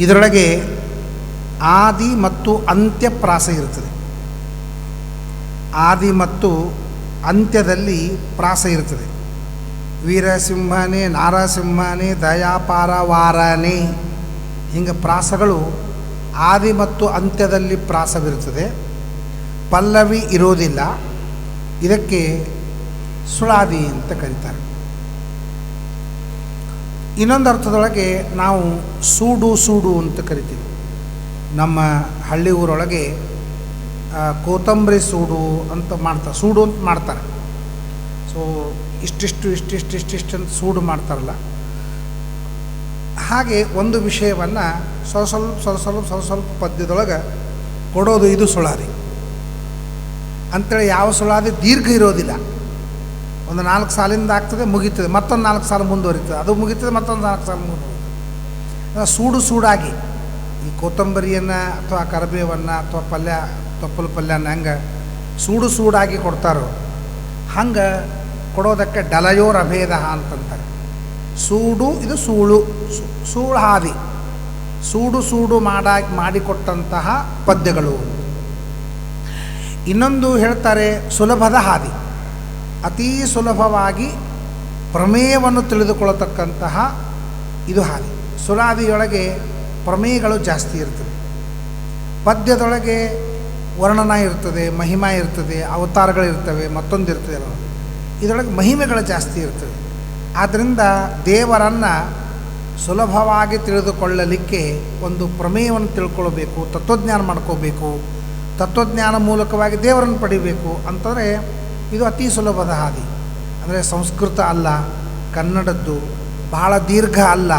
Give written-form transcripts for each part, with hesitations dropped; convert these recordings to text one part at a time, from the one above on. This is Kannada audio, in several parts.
ಇದರೊಳಗೆ ಆದಿ ಮತ್ತು ಅಂತ್ಯ ಪ್ರಾಸ ಇರ್ತದೆ. ಆದಿ ಮತ್ತು ಅಂತ್ಯದಲ್ಲಿ ಪ್ರಾಸ ಇರ್ತದೆ. ವೀರಸಿಂಹನೇ, ನಾರಸಿಂಹನೇ, ದಯಾಪಾರವಾರನೇ, ಹಿಂಗೆ ಪ್ರಾಸಗಳು ಆದಿ ಮತ್ತು ಅಂತ್ಯದಲ್ಲಿ ಪ್ರಾಸವಿರುತ್ತದೆ. ಪಲ್ಲವಿ ಇರೋದಿಲ್ಲ. ಇದಕ್ಕೆ ಸುಳಾದಿ ಅಂತ ಕರೀತಾರೆ. ಇನ್ನೊಂದು ಅರ್ಥದೊಳಗೆ ನಾವು ಸೂಡು ಅಂತ ಕರಿತೀವಿ. ನಮ್ಮ ಹಳ್ಳಿ ಊರೊಳಗೆ ಕೋತಂಬರಿ ಸೂಡು ಅಂತ ಮಾಡ್ತಾರೆ, ಸೂಡು ಅಂತ ಮಾಡ್ತಾರೆ. ಸೊ ಇಷ್ಟಿಷ್ಟು ಅಂತ ಸೂಡು ಮಾಡ್ತಾರಲ್ಲ, ಹಾಗೆ ಒಂದು ವಿಷಯವನ್ನು ಸ್ವಲ್ಪ ಪದ್ಯದೊಳಗೆ ಕೊಡೋದು, ಇದು ಸುಳಾದಿ ಅಂಥೇಳಿ. ಯಾವ ಸುಳಾದಿ ದೀರ್ಘ ಇರೋದಿಲ್ಲ. ಒಂದು 4 ಸಾಲಿಂದ ಆಗ್ತದೆ, ಮುಗೀತದೆ, ಮತ್ತೊಂದು 4 ಸಾಲು ಮುಂದುವರಿತದೆ, ಅದು ಮುಗೀತದೆ, ಮತ್ತೊಂದು 4 ಸಾಲು ಮುಂದುವರಿತದೆ. ಸೂಡಾಗಿ ಈ ಕೊತ್ತಂಬರಿಯನ್ನು ಅಥವಾ ಕರಿಬೇವನ್ನು ಅಥವಾ ತೊಪ್ಪಲು ಪಲ್ಯನ ಹೆಂಗೆ ಸೂಡಾಗಿ ಕೊಡ್ತಾರೋ ಹಂಗೆ ಕೊಡೋದಕ್ಕೆ ಡಲಯೋರ್ ಅಭೇದ ಅಂತಂತಾರೆ. ಸೂಡು, ಇದು ಸೂಳಾದಿ, ಸೂಡು ಮಾಡಿಕೊಟ್ಟಂತಹ ಪದ್ಯಗಳು. ಇನ್ನೊಂದು ಹೇಳ್ತಾರೆ ಸುಲಭದ ಹಾದಿ, ಅತೀ ಸುಲಭವಾಗಿ ಪ್ರಮೇಯವನ್ನು ತಿಳಿದುಕೊಳ್ಳತಕ್ಕಂತಹ ಇದು ಹಾದಿ. ಸುಳಾದಿಯೊಳಗೆ ಪ್ರಮೇಯಗಳು ಜಾಸ್ತಿ ಇರ್ತದೆ. ಪದ್ಯದೊಳಗೆ ವರ್ಣನ ಇರ್ತದೆ, ಮಹಿಮಾ ಇರ್ತದೆ, ಅವತಾರಗಳಿರ್ತವೆ, ಮತ್ತೊಂದು ಇರ್ತದೆ. ಇದರೊಳಗೆ ಮಹಿಮೆಗಳು ಜಾಸ್ತಿ ಇರ್ತದೆ. ಆದ್ದರಿಂದ ದೇವರನ್ನು ಸುಲಭವಾಗಿ ತಿಳಿದುಕೊಳ್ಳಲಿಕ್ಕೆ ಒಂದು ಪ್ರಮೇಯವನ್ನು ತಿಳ್ಕೊಳ್ಬೇಕು, ತತ್ವಜ್ಞಾನ ಮಾಡ್ಕೋಬೇಕು, ತತ್ವಜ್ಞಾನ ಮೂಲಕವಾಗಿ ದೇವರನ್ನು ಪಡಿಬೇಕು ಅಂತಂದರೆ ಇದು ಅತಿ ಸುಲಭದ ಹಾದಿ. ಅಂದರೆ ಸಂಸ್ಕೃತ ಅಲ್ಲ, ಕನ್ನಡದ್ದು, ಬಹಳ ದೀರ್ಘ ಅಲ್ಲ,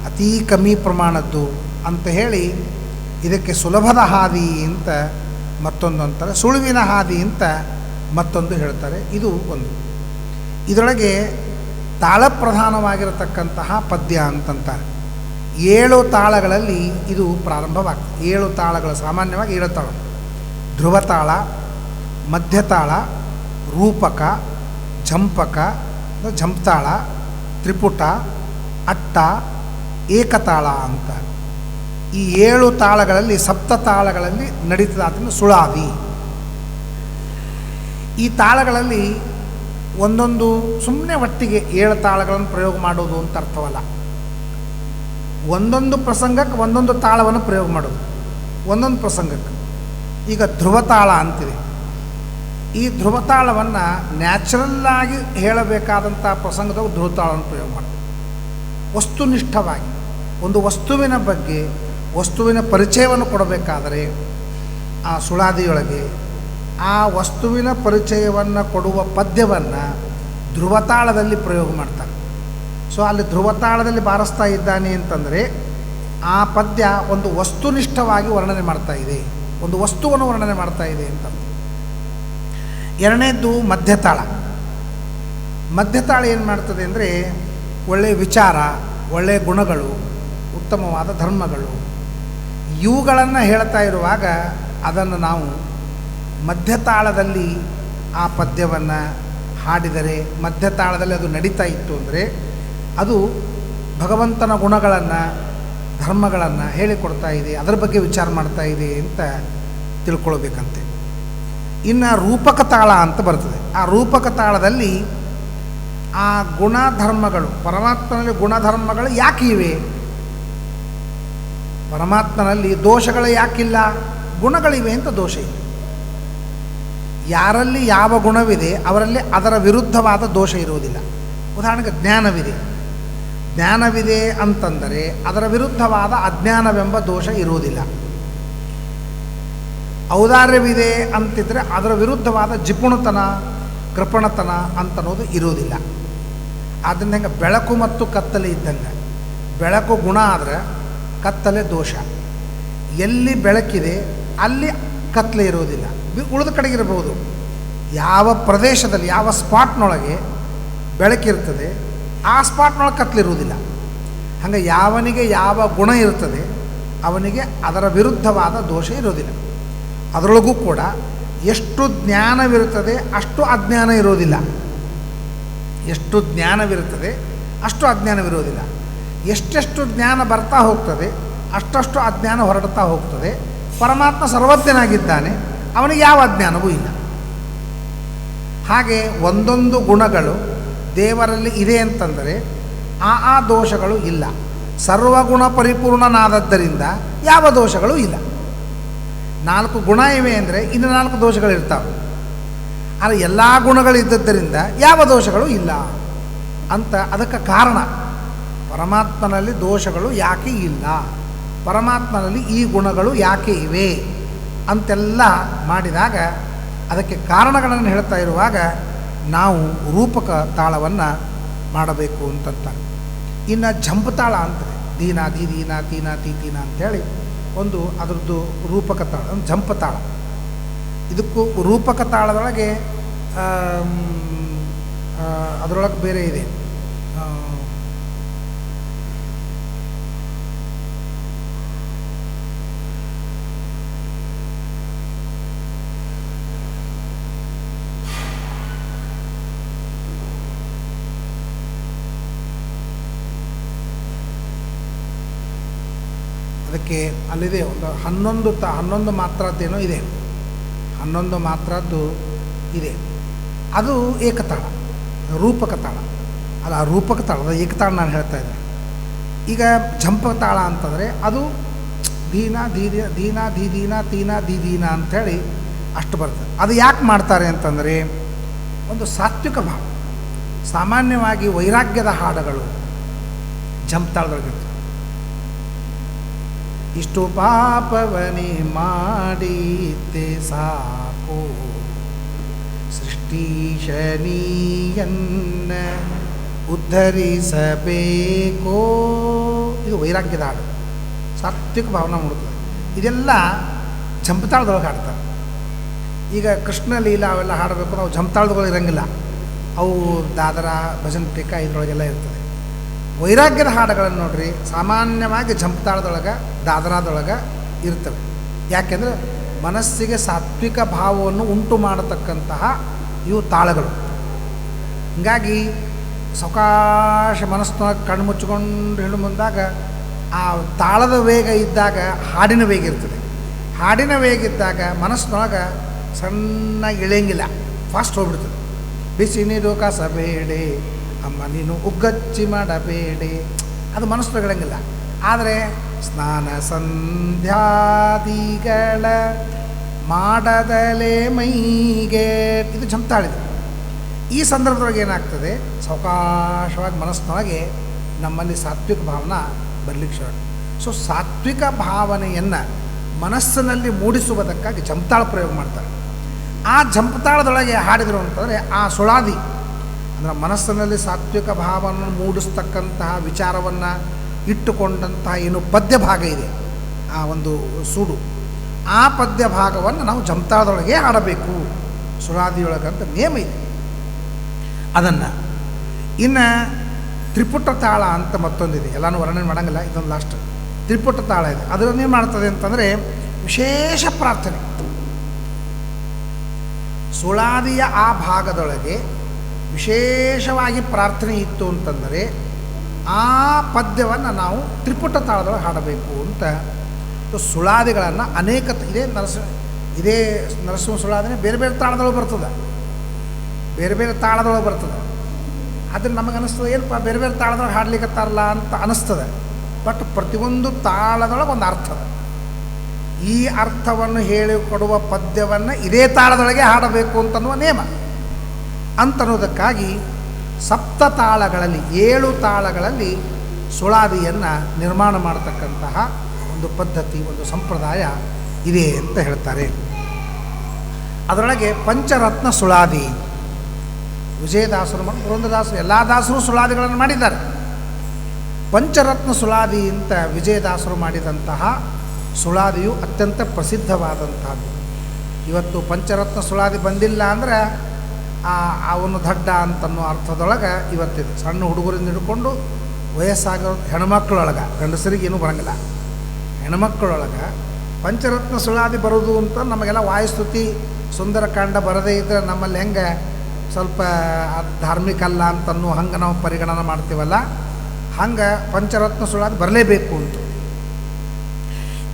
ಅತೀ ಕಮ್ಮಿ ಪ್ರಮಾಣದ್ದು ಅಂತ ಹೇಳಿ ಇದಕ್ಕೆ ಸುಲಭದ ಹಾದಿ ಅಂತ ಮತ್ತೊಂದು ಅಂತಾರೆ. ಸುಳುವಿನ ಹಾದಿ ಅಂತ ಮತ್ತೊಂದು ಹೇಳ್ತಾರೆ. ಇದು ಒಂದು. ಇದರೊಳಗೆ ತಾಳಪ್ರಧಾನವಾಗಿರತಕ್ಕಂತಹ ಪದ್ಯ ಅಂತಂತಾರೆ. 7 ತಾಳಗಳಲ್ಲಿ ಇದು ಪ್ರಾರಂಭವಾಗ್ತದೆ. 7 ತಾಳಗಳು, ಸಾಮಾನ್ಯವಾಗಿ 7 ತಾಳ: ಧ್ರುವತಾಳ, ಮಧ್ಯತಾಳ, ರೂಪಕ, ಝಂಪಕ, ಝಂಪ್ತಾಳ, ತ್ರಿಪುಟ, ಅಟ್ಟ, ಏಕತಾಳ ಅಂತ. ಈ 7 ತಾಳಗಳಲ್ಲಿ, ಸಪ್ತತಾಳಗಳಲ್ಲಿ ನಡೀತದಾದ್ರಿಂದ ಸುಳಾದಿ. ಈ ತಾಳಗಳಲ್ಲಿ ಒಂದೊಂದು ಸುಮ್ಮನೆ ಒಟ್ಟಿಗೆ 7 ತಾಳಗಳನ್ನು ಪ್ರಯೋಗ ಮಾಡೋದು ಅಂತ ಅರ್ಥವಲ್ಲ. ಒಂದೊಂದು ಪ್ರಸಂಗಕ್ಕೆ ಒಂದೊಂದು ತಾಳವನ್ನು ಪ್ರಯೋಗ ಮಾಡೋದು, ಒಂದೊಂದು ಪ್ರಸಂಗಕ್ಕೆ. ಈಗ ಧ್ರುವತಾಳ ಅಂತಿದೆ. ಈ ಧ್ರುವತಾಳವನ್ನು ನ್ಯಾಚುರಲ್ಲಾಗಿ ಹೇಳಬೇಕಾದಂಥ ಪ್ರಸಂಗದಾಗ ಧ್ರುವತಾಳವನ್ನು ಪ್ರಯೋಗ ಮಾಡೋದು. ವಸ್ತುನಿಷ್ಠವಾಗಿ ಒಂದು ವಸ್ತುವಿನ ಬಗ್ಗೆ, ವಸ್ತುವಿನ ಪರಿಚಯವನ್ನು ಕೊಡಬೇಕಾದರೆ ಆ ಸುಳಾದಿಯೊಳಗೆ ಆ ವಸ್ತುವಿನ ಪರಿಚಯವನ್ನು ಕೊಡುವ ಪದ್ಯವನ್ನು ಧ್ರುವತಾಳದಲ್ಲಿ ಪ್ರಯೋಗ ಮಾಡ್ತಾರೆ. ಸೊ ಅಲ್ಲಿ ಧ್ರುವತಾಳದಲ್ಲಿ ಬಾರಿಸ್ತಾ ಇದ್ದಾನೆ ಅಂತಂದರೆ ಆ ಪದ್ಯ ಒಂದು ವಸ್ತುನಿಷ್ಠವಾಗಿ ವರ್ಣನೆ ಮಾಡ್ತಾ ಇದೆ, ಒಂದು ವಸ್ತುವನ್ನು ವರ್ಣನೆ ಮಾಡ್ತಾ ಇದೆ ಅಂತ. ಎರಡನೇದ್ದು ಮಧ್ಯತಾಳ. ಮಧ್ಯತಾಳ ಏನು ಮಾಡ್ತದೆ ಅಂದರೆ ಒಳ್ಳೆಯ ವಿಚಾರ, ಒಳ್ಳೆಯ ಗುಣಗಳು, ಉತ್ತಮವಾದ ಧರ್ಮಗಳು, ಇವುಗಳನ್ನು ಹೇಳ್ತಾ ಇರುವಾಗ ಅದನ್ನು ನಾವು ಮಧ್ಯತಾಳದಲ್ಲಿ ಆ ಪದ್ಯವನ್ನು ಹಾಡಿದರೆ, ಮಧ್ಯತಾಳದಲ್ಲಿ ಅದು ನಡೀತಾ ಇತ್ತು ಅಂದರೆ ಅದು ಭಗವಂತನ ಗುಣಗಳನ್ನು, ಧರ್ಮಗಳನ್ನು ಹೇಳಿಕೊಡ್ತಾ ಇದೆ, ಅದರ ಬಗ್ಗೆ ವಿಚಾರ ಮಾಡ್ತಾ ಇದೆ ಅಂತ ತಿಳ್ಕೊಳ್ಬೇಕಂತೆ. ಇನ್ನು ರೂಪಕ ತಾಳ ಅಂತ ಬರ್ತದೆ. ಆ ರೂಪಕ ತಾಳದಲ್ಲಿ ಆ ಗುಣಧರ್ಮಗಳು, ಪರಮಾತ್ಮನಲ್ಲಿ ಗುಣಧರ್ಮಗಳು ಯಾಕೆ ಇವೆ, ಪರಮಾತ್ಮನಲ್ಲಿ ದೋಷಗಳು ಯಾಕಿಲ್ಲ, ಗುಣಗಳಿವೆ ಅಂತ ದೋಷ ಇದೆ. ಯಾರಲ್ಲಿ ಯಾವ ಗುಣವಿದೆ ಅವರಲ್ಲಿ ಅದರ ವಿರುದ್ಧವಾದ ದೋಷ ಇರುವುದಿಲ್ಲ. ಉದಾಹರಣೆಗೆ ಜ್ಞಾನವಿದೆ ಅಂತಂದರೆ ಅದರ ವಿರುದ್ಧವಾದ ಅಜ್ಞಾನವೆಂಬ ದೋಷ ಇರುವುದಿಲ್ಲ. ಔದಾರ್ಯವಿದೆ ಅಂತಿದ್ರೆ ಅದರ ವಿರುದ್ಧವಾದ ಜಿಪುಣತನ, ಕೃಪಣತನ ಅಂತನ್ನೋದು ಇರುವುದಿಲ್ಲ. ಆದ್ದರಿಂದ ಹೆಂಗೆ ಬೆಳಕು ಮತ್ತು ಕತ್ತಲೆ ಇದ್ದಂಗೆ, ಬೆಳಕು ಗುಣ ಆದರೆ ಕತ್ತಲೆ ದೋಷ. ಎಲ್ಲಿ ಬೆಳಕಿದೆ ಅಲ್ಲಿ ಕತ್ತಲೆ ಇರೋದಿಲ್ಲ, ಉಳಿದ ಕಡೆಗಿರಬಹುದು. ಯಾವ ಪ್ರದೇಶದಲ್ಲಿ, ಯಾವ ಸ್ಪಾಟ್ನೊಳಗೆ ಬೆಳಕಿರ್ತದೆ ಆ ಸ್ಪಾಟ್ನೊಳಗೆ ಕತ್ತಲಿರುವುದಿಲ್ಲ. ಹಾಗೆ ಯಾವನಿಗೆ ಯಾವ ಗುಣ ಇರ್ತದೆ ಅವನಿಗೆ ಅದರ ವಿರುದ್ಧವಾದ ದೋಷ ಇರೋದಿಲ್ಲ. ಅದರೊಳಗೂ ಕೂಡ ಎಷ್ಟು ಜ್ಞಾನವಿರುತ್ತದೆ ಅಷ್ಟು ಅಜ್ಞಾನ ಇರೋದಿಲ್ಲ, ಎಷ್ಟು ಜ್ಞಾನವಿರುತ್ತದೆ ಅಷ್ಟು ಅಜ್ಞಾನವಿರೋದಿಲ್ಲ. ಎಷ್ಟೆಷ್ಟು ಜ್ಞಾನ ಬರ್ತಾ ಹೋಗ್ತದೆ ಅಷ್ಟಷ್ಟು ಅಜ್ಞಾನ ಹೊರಡ್ತಾ ಹೋಗ್ತದೆ. ಪರಮಾತ್ಮ ಸರ್ವಜ್ಞನಾಗಿದ್ದಾನೆ, ಅವನಿಗೆ ಯಾವ ಅಜ್ಞಾನವೂ ಇಲ್ಲ. ಹಾಗೆ ಒಂದೊಂದು ಗುಣಗಳು ದೇವರಲ್ಲಿ ಇದೆ ಅಂತಂದರೆ ಆ ದೋಷಗಳು ಇಲ್ಲ. ಸರ್ವಗುಣ ಪರಿಪೂರ್ಣನಾದದ್ದರಿಂದ ಯಾವ ದೋಷಗಳು ಇಲ್ಲ. 4 ಗುಣ ಇವೆ ಅಂದರೆ ಇನ್ನು 4 ದೋಷಗಳಿರ್ತಾವೆ. ಆದರೆ ಎಲ್ಲ ಗುಣಗಳಿದ್ದದ್ದರಿಂದ ಯಾವ ದೋಷಗಳು ಇಲ್ಲ ಅಂತ ಅದಕ್ಕೆ ಕಾರಣ ಪರಮಾತ್ಮನಲ್ಲಿ ದೋಷಗಳು ಯಾಕೆ ಇಲ್ಲ, ಪರಮಾತ್ಮನಲ್ಲಿ ಈ ಗುಣಗಳು ಯಾಕೆ ಇವೆ ಅಂತೆಲ್ಲ ಮಾಡಿದಾಗ ಅದಕ್ಕೆ ಕಾರಣಗಳನ್ನು ಹೇಳ್ತಾ ಇರುವಾಗ ನಾವು ರೂಪಕ ತಾಳವನ್ನು ಮಾಡಬೇಕು ಅಂತಂತ. ಇನ್ನು ಜಂಪ್ ತಾಳ ಅಂತಾರೆ, ದೀನ ಧೀ ದೀನ ತೀನ ತೀ ತೀನ ಅಂಥೇಳಿ ಒಂದು ಅದರದ್ದು ರೂಪಕ ತಾಳ, ಜಂಪ್ ತಾಳ. ಇದಕ್ಕೂ ರೂಪಕ ತಾಳದೊಳಗೆ ಅದರೊಳಗೆ ಬೇರೆ ಇದೆ. ಅದಕ್ಕೆ ಅಲ್ಲಿದೆ ಒಂದು 11 ಮಾತ್ರದ್ದೇನೋ ಇದೆ, 11 ಮಾತ್ರದ್ದು ಇದೆ. ಅದು ಏಕತಾಳ, ರೂಪಕ ತಾಳ ಅಲ್ಲ, ರೂಪಕ ತಾಳ ಏಕತಾಳ ನಾನು ಹೇಳ್ತಾ ಇದ್ದೆ. ಈಗ ಜಂಪ ತಾಳ ಅಂತಂದರೆ ಅದು ದೀನ ದೀನ ಧೀ ದೀನ ತೀನ ಧೀ ದೀನ ಅಂಥೇಳಿ ಅಷ್ಟು ಬರ್ತದೆ. ಅದು ಯಾಕೆ ಮಾಡ್ತಾರೆ ಅಂತಂದರೆ ಒಂದು ಸಾತ್ವಿಕ ಭಾವ. ಸಾಮಾನ್ಯವಾಗಿ ವೈರಾಗ್ಯದ ಹಾಡುಗಳು ಜಂಪ್ ತಾಳದೊಳಗಿರ್ತವೆ. ಇಷ್ಟು ಪಾಪವನೇ ಮಾಡಿದ್ದೆ ಸಾಕು ಸೃಷ್ಟೀಶನೀಯನ್ನ ಉದ್ಧರಿಸಬೇಕೋ, ಇದು ವೈರಾಗ್ಯದ ಹಾಡು, ಸಾತ್ವಿಕ ಭಾವನೆ ಮೂಡುತ್ತದೆ. ಇದೆಲ್ಲ ಜಂಪತಾಳದೊಳಗೆ ಹಾಡ್ತಾರೆ. ಈಗ ಕೃಷ್ಣ ಲೀಲಾ ಅವೆಲ್ಲ ಹಾಡಬೇಕು, ನಾವು ಜಂಪತಾಳದೊಳಗೆ ಇರೋಂಗಿಲ್ಲ, ಅವು ದಾದರ ಭಜನ್ ಟೇಕ ಇದರೊಳಗೆಲ್ಲ ಇರ್ತದೆ. ವೈರಾಗ್ಯದ ಹಾಡುಗಳನ್ನು ನೋಡ್ರಿ ಸಾಮಾನ್ಯವಾಗಿ ಜಂಪತಾಳದೊಳಗೆ ದಾದರಾದೊಳಗೆ ಇರ್ತವೆ. ಯಾಕೆಂದರೆ ಮನಸ್ಸಿಗೆ ಸಾತ್ವಿಕ ಭಾವವನ್ನು ಉಂಟು ಮಾಡತಕ್ಕಂತಹ ಇವು ತಾಳಗಳು. ಹೀಗಾಗಿ ಸಾವಕಾಶ ಮನಸ್ಸಿನೊಳಗೆ ಕಣ್ಣು ಮುಚ್ಚಿಕೊಂಡು ಹೇಳು ಮುಂದಾಗ ಆ ತಾಳದ ವೇಗ ಇದ್ದಾಗ ಹಾಡಿನ ವೇಗ ಇರ್ತದೆ. ಹಾಡಿನ ವೇಗ ಇದ್ದಾಗ ಮನಸ್ಸಿನೊಳಗೆ ಸಣ್ಣ ಇಳಿಯಂಗಿಲ್ಲ, ಫಾಸ್ಟ್ ಹೋಗ್ಬಿಡ್ತದೆ. ಬಿಸಿ ನೀರು ಕಸಬೇಡೆ ಅಮ್ಮ ನೀನು ಉಗ್ಗಚ್ಚಿ ಮಾಡಬೇಡೆ, ಅದು ಮನಸ್ಸಿನೊಳಗೆ ಇಳಂಗಿಲ್ಲ. ಆದರೆ ಸ್ನಾನ ಸಂಧ್ಯಾದಿಗಳ ಮಾಡದಲೇ ಮೈಗೆ, ಇದು ಜಂಪ್ತಾಳಿದೆ. ಈ ಸಂದರ್ಭದೊಳಗೆ ಏನಾಗ್ತದೆ, ಸಾವಕಾಶವಾಗಿ ಮನಸ್ಸಿನೊಳಗೆ ನಮ್ಮಲ್ಲಿ ಸಾತ್ವಿಕ ಭಾವನೆ ಬರಲಿಕ್ಕೆ ಶುರು. ಸೊ ಸಾತ್ವಿಕ ಭಾವನೆಯನ್ನು ಮನಸ್ಸಿನಲ್ಲಿ ಮೂಡಿಸುವುದಕ್ಕಾಗಿ ಜಂಪ್ತಾಳ ಪ್ರಯೋಗ ಮಾಡ್ತಾರೆ. ಆ ಜಂಪ್ತಾಳದೊಳಗೆ ಹಾಡಿದರು ಅಂತಂದರೆ ಆ ಸುಳಾದಿ ಅಂದರೆ ಮನಸ್ಸಿನಲ್ಲಿ ಸಾತ್ವಿಕ ಭಾವವನ್ನು ಮೂಡಿಸ್ತಕ್ಕಂತಹ ವಿಚಾರವನ್ನು ಇಟ್ಟುಕೊಂಡಂತಹ ಏನು ಪದ್ಯ ಭಾಗ ಇದೆ, ಆ ಒಂದು ಸೂಡು, ಆ ಪದ್ಯ ಭಾಗವನ್ನು ನಾವು ಜಂಪ್ತಾಳದೊಳಗೆ ಹಾಡಬೇಕು ಸುಳಾದಿಯೊಳಗಂತ ನೇಮ ಇದೆ. ಅದನ್ನು ಇನ್ನು ತ್ರಿಪುಟ ತಾಳ ಅಂತ ಮತ್ತೊಂದಿದೆ, ಎಲ್ಲನೂ ವರ್ಣನೆ ಮಾಡೋಂಗಿಲ್ಲ, ಇದೊಂದು ಲಾಸ್ಟ್ ತ್ರಿಪುಟ ತಾಳ ಇದೆ. ಅದರನ್ನೇನು ಮಾಡ್ತದೆ ಅಂತಂದರೆ ವಿಶೇಷ ಪ್ರಾರ್ಥನೆ. ಸುಳಾದಿಯ ಆ ಭಾಗದೊಳಗೆ ವಿಶೇಷವಾಗಿ ಪ್ರಾರ್ಥನೆ ಇತ್ತು ಅಂತಂದರೆ ಆ ಪದ್ಯವನ್ನು ನಾವು ತ್ರಿಪುಟ ತಾಳದೊಳಗೆ ಹಾಡಬೇಕು ಅಂತ. ಸುಳಾದಿಗಳನ್ನು ಅನೇಕ ಇದೇ ನರಸಿಂಹ ಸುಳಾದಿನೇ ಬೇರೆ ಬೇರೆ ತಾಳದೊಳಗೆ ಬರ್ತದೆ, ಬೇರೆ ಬೇರೆ ತಾಳದೊಳಗೆ ಬರ್ತದೆ. ಆದರೆ ನಮಗೆ ಅನ್ನಿಸ್ತದೆ ಏನಪ್ಪ ಬೇರೆ ಬೇರೆ ತಾಳದೊಳಗೆ ಹಾಡ್ಲಿಕ್ಕತ್ತಾರಲ್ಲ ಅಂತ ಅನ್ನಿಸ್ತದೆ. ಬಟ್ ಪ್ರತಿಯೊಂದು ತಾಳದೊಳಗೆ ಒಂದು ಅರ್ಥ ಅದ. ಈ ಅರ್ಥವನ್ನು ಹೇಳಿಕೊಡುವ ಪದ್ಯವನ್ನು ಇದೇ ತಾಳದೊಳಗೆ ಹಾಡಬೇಕು ಅಂತನ್ನುವ ನೇಮ ಅಂತನ್ನೋದಕ್ಕಾಗಿ ಸಪ್ತ ತಾಳಗಳಲ್ಲಿ 7 ತಾಳಗಳಲ್ಲಿ ಸುಳಾದಿಯನ್ನು ನಿರ್ಮಾಣ ಮಾಡತಕ್ಕಂತಹ ಒಂದು ಪದ್ಧತಿ, ಒಂದು ಸಂಪ್ರದಾಯ ಇದೆ ಅಂತ ಹೇಳ್ತಾರೆ. ಅದರೊಳಗೆ ಪಂಚರತ್ನ ಸುಳಾದಿ ವಿಜಯದಾಸರು ಮತ್ತು ಪುರಂದರದಾಸರು ಎಲ್ಲ ದಾಸರು ಸುಳಾದಿಗಳನ್ನು ಮಾಡಿದ್ದಾರೆ. ಪಂಚರತ್ನ ಸುಳಾದಿ ಅಂತ ವಿಜಯದಾಸರು ಮಾಡಿದಂತಹ ಸುಳಾದಿಯು ಅತ್ಯಂತ ಪ್ರಸಿದ್ಧವಾದಂಥದ್ದು. ಇವತ್ತು ಪಂಚರತ್ನ ಸುಳಾದಿ ಬಂದಿಲ್ಲ ಅಂದರೆ ಅವನು ದಡ್ಡ ಅಂತನ್ನೋ ಅರ್ಥದೊಳಗೆ ಇವತ್ತಿದೆ. ಸಣ್ಣ ಹುಡುಗರಿಂದ ಹಿಡ್ಕೊಂಡು ವಯಸ್ಸಾಗೋ ಹೆಣ್ಮಕ್ಳೊಳಗೆ, ಗಂಡಸರಿಗೆ ಏನೂ ಬರೋಂಗಿಲ್ಲ, ಹೆಣ್ಮಕ್ಳೊಳಗೆ ಪಂಚರತ್ನ ಸುಳಾದಿ ಬರೋದು ಅಂತ ನಮಗೆಲ್ಲ ವಾಯುಸ್ತುತಿ ಸುಂದರಕಾಂಡ ಬರದೇ ಇದ್ದರೆ ನಮ್ಮಲ್ಲಿ ಹೆಂಗೆ ಸ್ವಲ್ಪ ಧಾರ್ಮಿಕ ಅಲ್ಲ ಅಂತನ್ನೋ ಹಂಗೆ ನಾವು ಪರಿಗಣನೆ ಮಾಡ್ತೀವಲ್ಲ, ಹಂಗೆ ಪಂಚರತ್ನ ಸುಳಾದಿ ಬರಲೇಬೇಕು ಅಂತ.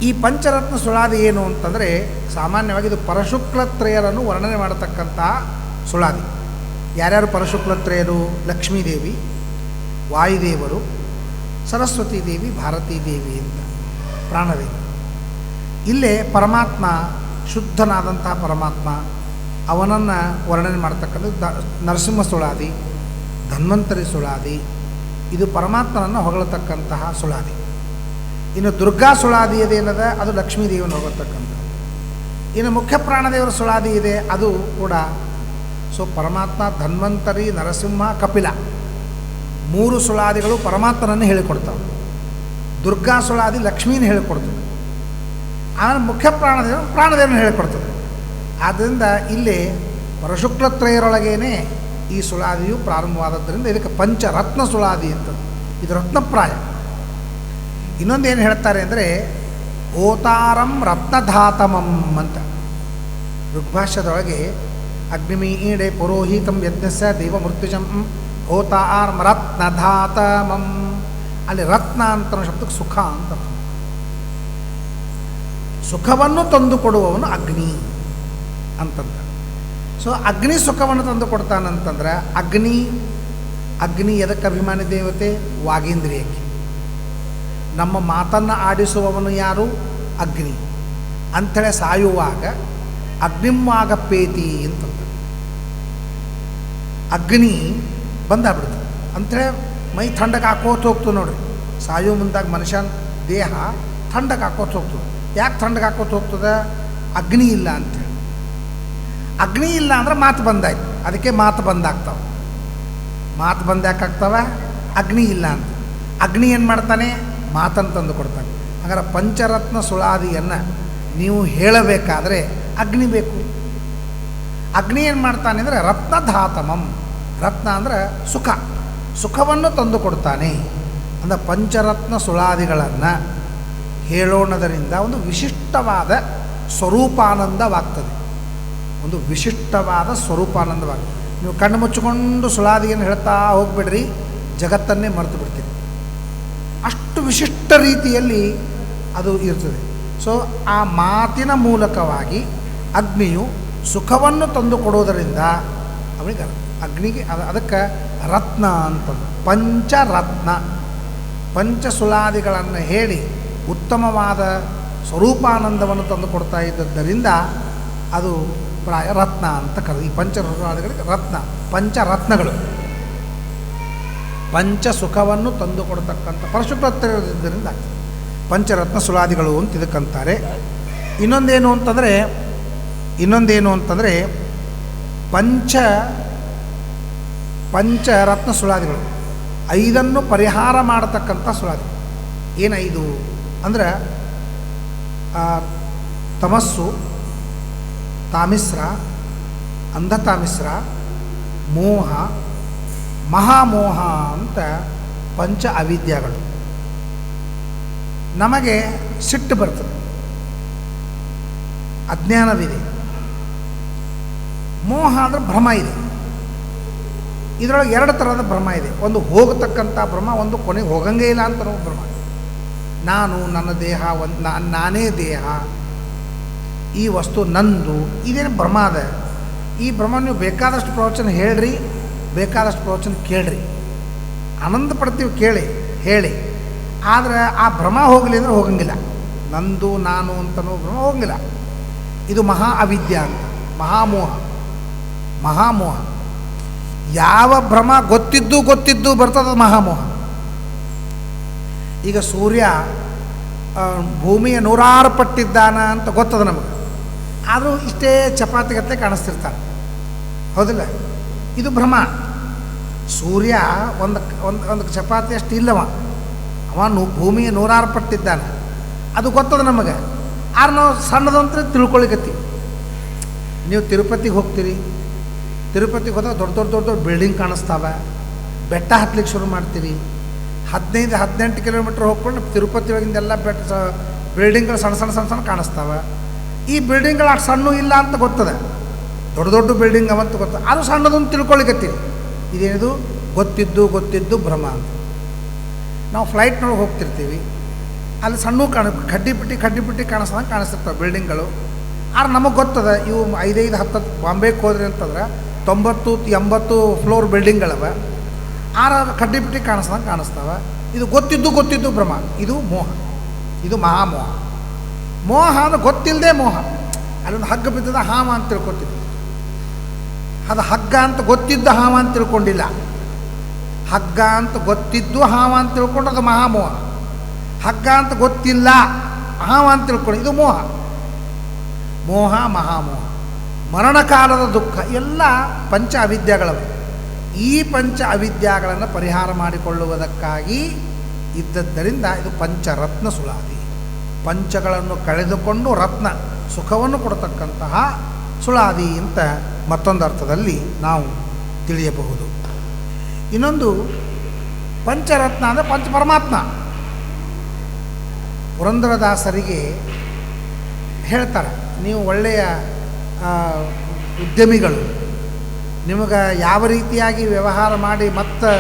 ಈ ಪಂಚರತ್ನ ಸುಳಾದಿ ಏನು ಅಂತಂದರೆ ಸಾಮಾನ್ಯವಾಗಿ ಇದು ಪರಶುಕ್ಲತ್ರಯರನ್ನು ವರ್ಣನೆ ಮಾಡತಕ್ಕಂತಹ ಸುಳಾದಿ. ಯಾರ್ಯಾರು ಪರಶುಕ್ಲತ್ರಯರು? ಲಕ್ಷ್ಮೀದೇವಿ, ವಾಯುದೇವರು, ಸರಸ್ವತೀ ದೇವಿ, ಭಾರತೀ ದೇವಿ ಅಂತ ಪ್ರಾಣದೇವಿ. ಇಲ್ಲೇ ಪರಮಾತ್ಮ, ಶುದ್ಧನಾದಂತಹ ಪರಮಾತ್ಮ, ಅವನನ್ನು ವರ್ಣನೆ ಮಾಡ್ತಕ್ಕಂಥದ್ದು ನರಸಿಂಹ ಸುಳಾದಿ, ಧನ್ವಂತರಿ ಸುಳಾದಿ. ಇದು ಪರಮಾತ್ಮನನ್ನು ಹೊಗಳತಕ್ಕಂತಹ ಸುಳಾದಿ. ಇನ್ನು ದುರ್ಗಾ ಸುಳಾದಿ ಇದೇನದ ಅದು ಲಕ್ಷ್ಮೀದೇವಿಯನ್ನು ಹೊಗಳತಕ್ಕಂಥದ್ದು. ಇನ್ನು ಮುಖ್ಯ ಪ್ರಾಣದೇವರ ಸುಳಾದಿ ಇದೆ, ಅದು ಕೂಡ ಸೊ ಪರಮಾತ್ಮ, ಧನ್ವಂತರಿ, ನರಸಿಂಹ, ಕಪಿಲ ಮೂರು ಸುಳಾದಿಗಳು ಪರಮಾತ್ಮನನ್ನು ಹೇಳಿಕೊಡ್ತಾವೆ. ದುರ್ಗಾ ಸುಳಾದಿ ಲಕ್ಷ್ಮೀನ ಹೇಳಿಕೊಡ್ತದೆ. ಆಮೇಲೆ ಮುಖ್ಯ ಪ್ರಾಣದೇವರನ್ನು ಹೇಳಿಕೊಡ್ತದೆ. ಆದ್ದರಿಂದ ಇಲ್ಲಿ ಪರಶುಕ್ಲತ್ರಯರೊಳಗೇನೆ ಈ ಸುಳಾದಿಯು ಪ್ರಾರಂಭವಾದದ್ದರಿಂದ ಇದಕ್ಕೆ ಪಂಚರತ್ನ ಸುಳಾದಿ ಅಂತದ್ದು. ಇದು ರತ್ನಪ್ರಾಯ. ಇನ್ನೊಂದೇನು ಹೇಳ್ತಾರೆ ಅಂದರೆ ಓತಾರಂ ರತ್ನಧಾತಮಂ ಅಂತ ಋಗ್ಭಾಷ್ಯದೊಳಗೆ ಅಗ್ನಿಮೀಡೆ ಪುರೋಹಿತಂ ಯಜ್ಞಸ್ಯ ದೇವಮೃತ್ಯುಜಂ ಓತಾರಂ ರತ್ನಧಾತಮಂ. ಅಲ್ಲಿ ರತ್ನ ಅಂತ ಶಬ್ದಕ್ಕೆ ಸುಖ ಅಂತ. ಸುಖವನ್ನು ತಂದು ಕೊಡುವವನು ಅಗ್ನಿ ಅಂತಂದ. ಸೊ ಅಗ್ನಿ ಸುಖವನ್ನು ತಂದು ಕೊಡ್ತಾನಂತಂದ್ರೆ ಅಗ್ನಿ ಎದಕ್ಕೆ ಅಭಿಮಾನಿ ದೇವತೆ? ವಾಗೇಂದ್ರಿಯಕ್ಕೆ. ನಮ್ಮ ಮಾತನ್ನು ಆಡಿಸುವವನು ಯಾರು? ಅಗ್ನಿ. ಅಂಥೇಳಿ ಸಾಯುವಾಗ ಅಗ್ನಿಮ್ವಾಗಪ್ಪೇತಿ ಅಂತಂದ. ಅಗ್ನಿ ಬಂದಾಗ್ಬಿಡ್ತದೆ ಅಂಥೇಳಿ ಮೈ ಥಂಡಕ್ಕೆ ಹಾಕೋತ ಹೋಗ್ತದೆ ನೋಡ್ರಿ. ಸಾಯೋ ಮುಂದಾಗ ಮನುಷ್ಯನ ದೇಹ ಥಂಡಕ್ಕೆ ಹಾಕೋತ ಹೋಗ್ತದೆ. ಯಾಕೆ ಥಂಡಕ್ಕೆ ಹಾಕೋತ ಹೋಗ್ತದೆ? ಅಗ್ನಿ ಇಲ್ಲ ಅಂಥೇಳಿ. ಅಗ್ನಿ ಇಲ್ಲ ಅಂದ್ರೆ ಮಾತು ಬಂದಾಯ್ತು. ಅದಕ್ಕೆ ಮಾತು ಬಂದಾಗ್ತಾವೆ. ಮಾತು ಬಂದಾಕಾಗ್ತವೆ? ಅಗ್ನಿ ಇಲ್ಲ ಅಂತ. ಅಗ್ನಿ ಏನು ಮಾಡ್ತಾನೆ? ಮಾತನ್ನು ತಂದು ಕೊಡ್ತಾನೆ. ಹಾಗಾದ್ರೆ ಪಂಚರತ್ನ ಸುಳಾದಿಯನ್ನು ನೀವು ಹೇಳಬೇಕಾದ್ರೆ ಅಗ್ನಿ ಬೇಕು. ಅಗ್ನಿ ಏನು ಮಾಡ್ತಾನೆ ಅಂದರೆ ರತ್ನಧಾತಮಂ. ರತ್ನ ಅಂದರೆ ಸುಖವನ್ನು ತಂದು ಕೊಡ್ತಾನೆ. ಅಂದರೆ ಪಂಚರತ್ನ ಸುಳಾದಿಗಳನ್ನು ಹೇಳೋಣದರಿಂದ ಒಂದು ವಿಶಿಷ್ಟವಾದ ಸ್ವರೂಪಾನಂದವಾಗ್ತದೆ. ಒಂದು ವಿಶಿಷ್ಟವಾದ ಸ್ವರೂಪಾನಂದವಾಗ್ತದೆ. ನೀವು ಕಣ್ಣು ಮುಚ್ಚಿಕೊಂಡು ಸುಳಾದಿಯನ್ನು ಹೇಳ್ತಾ ಹೋಗ್ಬಿಡ್ರಿ, ಜಗತ್ತನ್ನೇ ಮರೆತು ಬಿಡ್ತೀರಿ. ಅಷ್ಟು ವಿಶಿಷ್ಟ ರೀತಿಯಲ್ಲಿ ಅದು ಇರ್ತದೆ. ಸೊ ಆ ಮಾತಿನ ಮೂಲಕವಾಗಿ ಅಗ್ನಿಯು ಸುಖವನ್ನು ತಂದು ಕೊಡೋದರಿಂದ ಅವನಿಗೆ ಅಗ್ನಿಗೆ ಅದಕ್ಕೆ ರತ್ನ ಅಂತಂದು ಪಂಚರತ್ನ. ಪಂಚಸುಳಾದಿಗಳನ್ನು ಹೇಳಿ ಉತ್ತಮವಾದ ಸ್ವರೂಪಾನಂದವನ್ನು ತಂದು ಕೊಡ್ತಾ ಇದ್ದದ್ದರಿಂದ ಅದು ಪ್ರಾಯ ರತ್ನ ಅಂತ ಕರೆದು. ಈ ಪಂಚಸುಳಾದಿಗಳಿಗೆ ರತ್ನ, ಪಂಚರತ್ನಗಳು, ಪಂಚ ಸುಖವನ್ನು ತಂದು ಕೊಡ್ತಕ್ಕಂಥ ಪರಶುಕ್ಲತ್ರಯದಿಂದ ಪಂಚರತ್ನ ಸುಳಾದಿಗಳು ಅಂತ ಇದಕ್ಕಂತಾರೆ. ಇನ್ನೊಂದೇನು ಅಂತಂದರೆ ಪಂಚರತ್ನ ಸುಳಾದಿಗಳು 5 ಪರಿಹಾರ ಮಾಡತಕ್ಕಂಥ ಸುಳಾದಿ. ಏನು 5 ಅಂದ್ರೆ ತಮಸ್ಸು, ತಾಮಿಸ್ರ, ಅಂಧತಾಮಿಸ್ರ, ಮೋಹ, ಮಹಾಮೋಹ ಅಂತ ಪಂಚ ಅವಿದ್ಯಗಳು. ನಮಗೆ ಸಿಟ್ಟು ಬರ್ತದೆ, ಅಜ್ಞಾನವಿದೆ. ಮೋಹ ಅಂದರೆ ಭ್ರಮ ಇದೆ. ಇದರೊಳಗೆ 2 ಥರದ ಭ್ರಮ ಇದೆ. ಒಂದು ಹೋಗತಕ್ಕಂಥ ಭ್ರಮ, ಒಂದು ಕೊನೆಗೆ ಹೋಗಂಗೇ ಇಲ್ಲ ಅಂತ ಭ್ರಮ. ನಾನು, ನನ್ನ ದೇಹ, ನಾನೇ ದೇಹ, ಈ ವಸ್ತು ನಂದು, ಇದೇನು ಭ್ರಮ ಅದ. ಈ ಭ್ರಮ ನೀವು ಬೇಕಾದಷ್ಟು ಪ್ರವಚನ ಹೇಳ್ರಿ, ಬೇಕಾದಷ್ಟು ಪ್ರವಚನ ಕೇಳ್ರಿ, ಆನಂದ ಪಡ್ತೀವಿ ಹೇಳಿ. ಆದರೆ ಆ ಭ್ರಮ ಹೋಗಲಿ ಅಂದರೆ ಹೋಗಂಗಿಲ್ಲ. ನಂದು, ನಾನು ಅಂತನೋ ಭ್ರಮ ಹೋಗಂಗಿಲ್ಲ. ಇದು ಮಹಾ ಅವಿದ್ಯ ಅಂತ, ಮಹಾಮೋಹ. ಯಾವ ಭ್ರಮ ಗೊತ್ತಿದ್ದು ಬರ್ತದ ಮಹಾಮೋಹ. ಈಗ ಸೂರ್ಯ ಭೂಮಿಯ 106 ಪಟ್ಟಿದ್ದಾನ ಅಂತ ಗೊತ್ತದ ನಮಗೆ. ಆದರೂ ಇಷ್ಟೇ ಚಪಾತಿಗಟ್ಟಲೆ ಕಾಣಿಸ್ತಿರ್ತಾನೆ, ಹೌದಿಲ್ಲ? ಇದು ಭ್ರಮ. ಸೂರ್ಯ ಒಂದು ಚಪಾತಿ ಅಷ್ಟು ಇಲ್ಲವ, ಅವನು ಭೂಮಿಯ 106 ಪಟ್ಟಿದ್ದಾನೆ, ಅದು ಗೊತ್ತದ ನಮಗೆ. ಆದ್ರೆ ನಾವು ಸಣ್ಣದಂತ ತಿಳ್ಕೊಳಿಕತ್ತೀವಿ. ನೀವು ತಿರುಪತಿಗೆ ಹೋಗ್ತೀರಿ, ತಿರುಪತಿಗೆ ಹೋದಾಗ ದೊಡ್ಡ ಬಿಲ್ಡಿಂಗ್ ಕಾಣಿಸ್ತಾವೆ, ಬೆಟ್ಟ ಹತ್ಲಿಕ್ಕೆ ಶುರು ಮಾಡ್ತೀರಿ. 15-18 ಕಿಲೋಮೀಟ್ರ್ ಹೋಗ್ಕೊಂಡು ತಿರುಪತಿ ಒಳಗಿಂದೆಲ್ಲ ಬಿಲ್ಡಿಂಗ್ಗಳು ಸಣ್ಣ ಕಾಣಿಸ್ತಾವೆ. ಈ ಬಿಲ್ಡಿಂಗ್ಗಳು ಅಷ್ಟು ಸಣ್ಣ ಇಲ್ಲ ಅಂತ ಗೊತ್ತದೆ, ದೊಡ್ಡ ಬಿಲ್ಡಿಂಗ್ ಅವಂತ ಗೊತ್ತದ. ಅದು ಸಣ್ಣದೊಂದು ತಿಳ್ಕೊಳಿಕತ್ತೀವಿ. ಇದೇನಿದು? ಗೊತ್ತಿದ್ದು ಭ್ರಮ ಅಂತ. ನಾವು ಫ್ಲೈಟ್ನೊಳಗೆ ಹೋಗ್ತಿರ್ತೀವಿ, ಅಲ್ಲಿ ಸಣ್ಣ ಕಡ್ಡಿ ಕಾಣಿಸ್ದಂಗೆ ಕಾಣಿಸ್ತಿರ್ತವೆ ಬಿಲ್ಡಿಂಗ್ಗಳು. ಆದ್ರೆ ನಮಗೆ ಗೊತ್ತದ ಇವು 5-5, 10 ಬಾಂಬೆಗೆ ಹೋದ್ರಿ ಅಂತಂದ್ರೆ 90-80 ಫ್ಲೋರ್ ಬಿಲ್ಡಿಂಗ್ಗಳವ. ಆರ ಕಡ್ಡಿ ಕಾಣಿಸ್ದಂಗೆ ಕಾಣಿಸ್ತಾವೆ. ಇದು ಗೊತ್ತಿದ್ದು ಭ್ರಮ. ಇದು ಮೋಹ, ಇದು ಮಹಾಮೋಹ. ಮೋಹ ಅಂದ್ರೆ ಗೊತ್ತಿಲ್ಲದೆ ಮೋಹ. ಅಲ್ಲೊಂದು ಹಗ್ಗ ಬಿದ್ದದ ಹಾವ ಅಂತ ತಿಳ್ಕೊತಿದ್ವಿ. ಅದು ಹಗ್ಗ ಅಂತ ಗೊತ್ತಿದ್ದು ಹಾವ ಅಂತ ತಿಳ್ಕೊಂಡಿಲ್ಲ. ಹಗ್ಗ ಅಂತ ಗೊತ್ತಿದ್ದು ಹಾವ ಅಂತ ತಿಳ್ಕೊಂಡು ಅದು ಮಹಾಮೋಹ. ಹಗ್ಗ ಅಂತ ಗೊತ್ತಿಲ್ಲ ಹಾವ ಅಂತ ತಿಳ್ಕೊಂಡು ಇದು ಮೋಹ. ಮೋಹ ಮಹಾಮೋಹ. ಮರಣಕಾಲದ ದುಃಖ ಎಲ್ಲ ಪಂಚ ಅವಿದ್ಯೆಗಳವ. ಈ ಪಂಚ ಅವಿದ್ಯೆಗಳನ್ನು ಪರಿಹಾರ ಮಾಡಿಕೊಳ್ಳುವುದಕ್ಕಾಗಿ ಇದ್ದದ್ದರಿಂದ ಇದು ಪಂಚರತ್ನ ಸುಳಾದಿ. ಪಂಚಗಳನ್ನು ಕಳೆದುಕೊಂಡು ರತ್ನ ಸುಖವನ್ನು ಕೊಡತಕ್ಕಂತಹ ಸುಳಾದಿ ಅಂತ ಮತ್ತೊಂದು ಅರ್ಥದಲ್ಲಿ ನಾವು ತಿಳಿಯಬಹುದು. ಇನ್ನೊಂದು ಪಂಚರತ್ನ ಅಂದರೆ ಪಂಚ ಪರಮಾತ್ಮ. ಪುರಂದರದಾಸರಿಗೆ ಹೇಳ್ತಾರೆ, ನೀವು ಒಳ್ಳೆಯ ಉದ್ಯಮಿಗಳು, ನಿಮಗೆ ಯಾವ ರೀತಿಯಾಗಿ ವ್ಯವಹಾರ ಮಾಡಿ ಮತ್ತೆ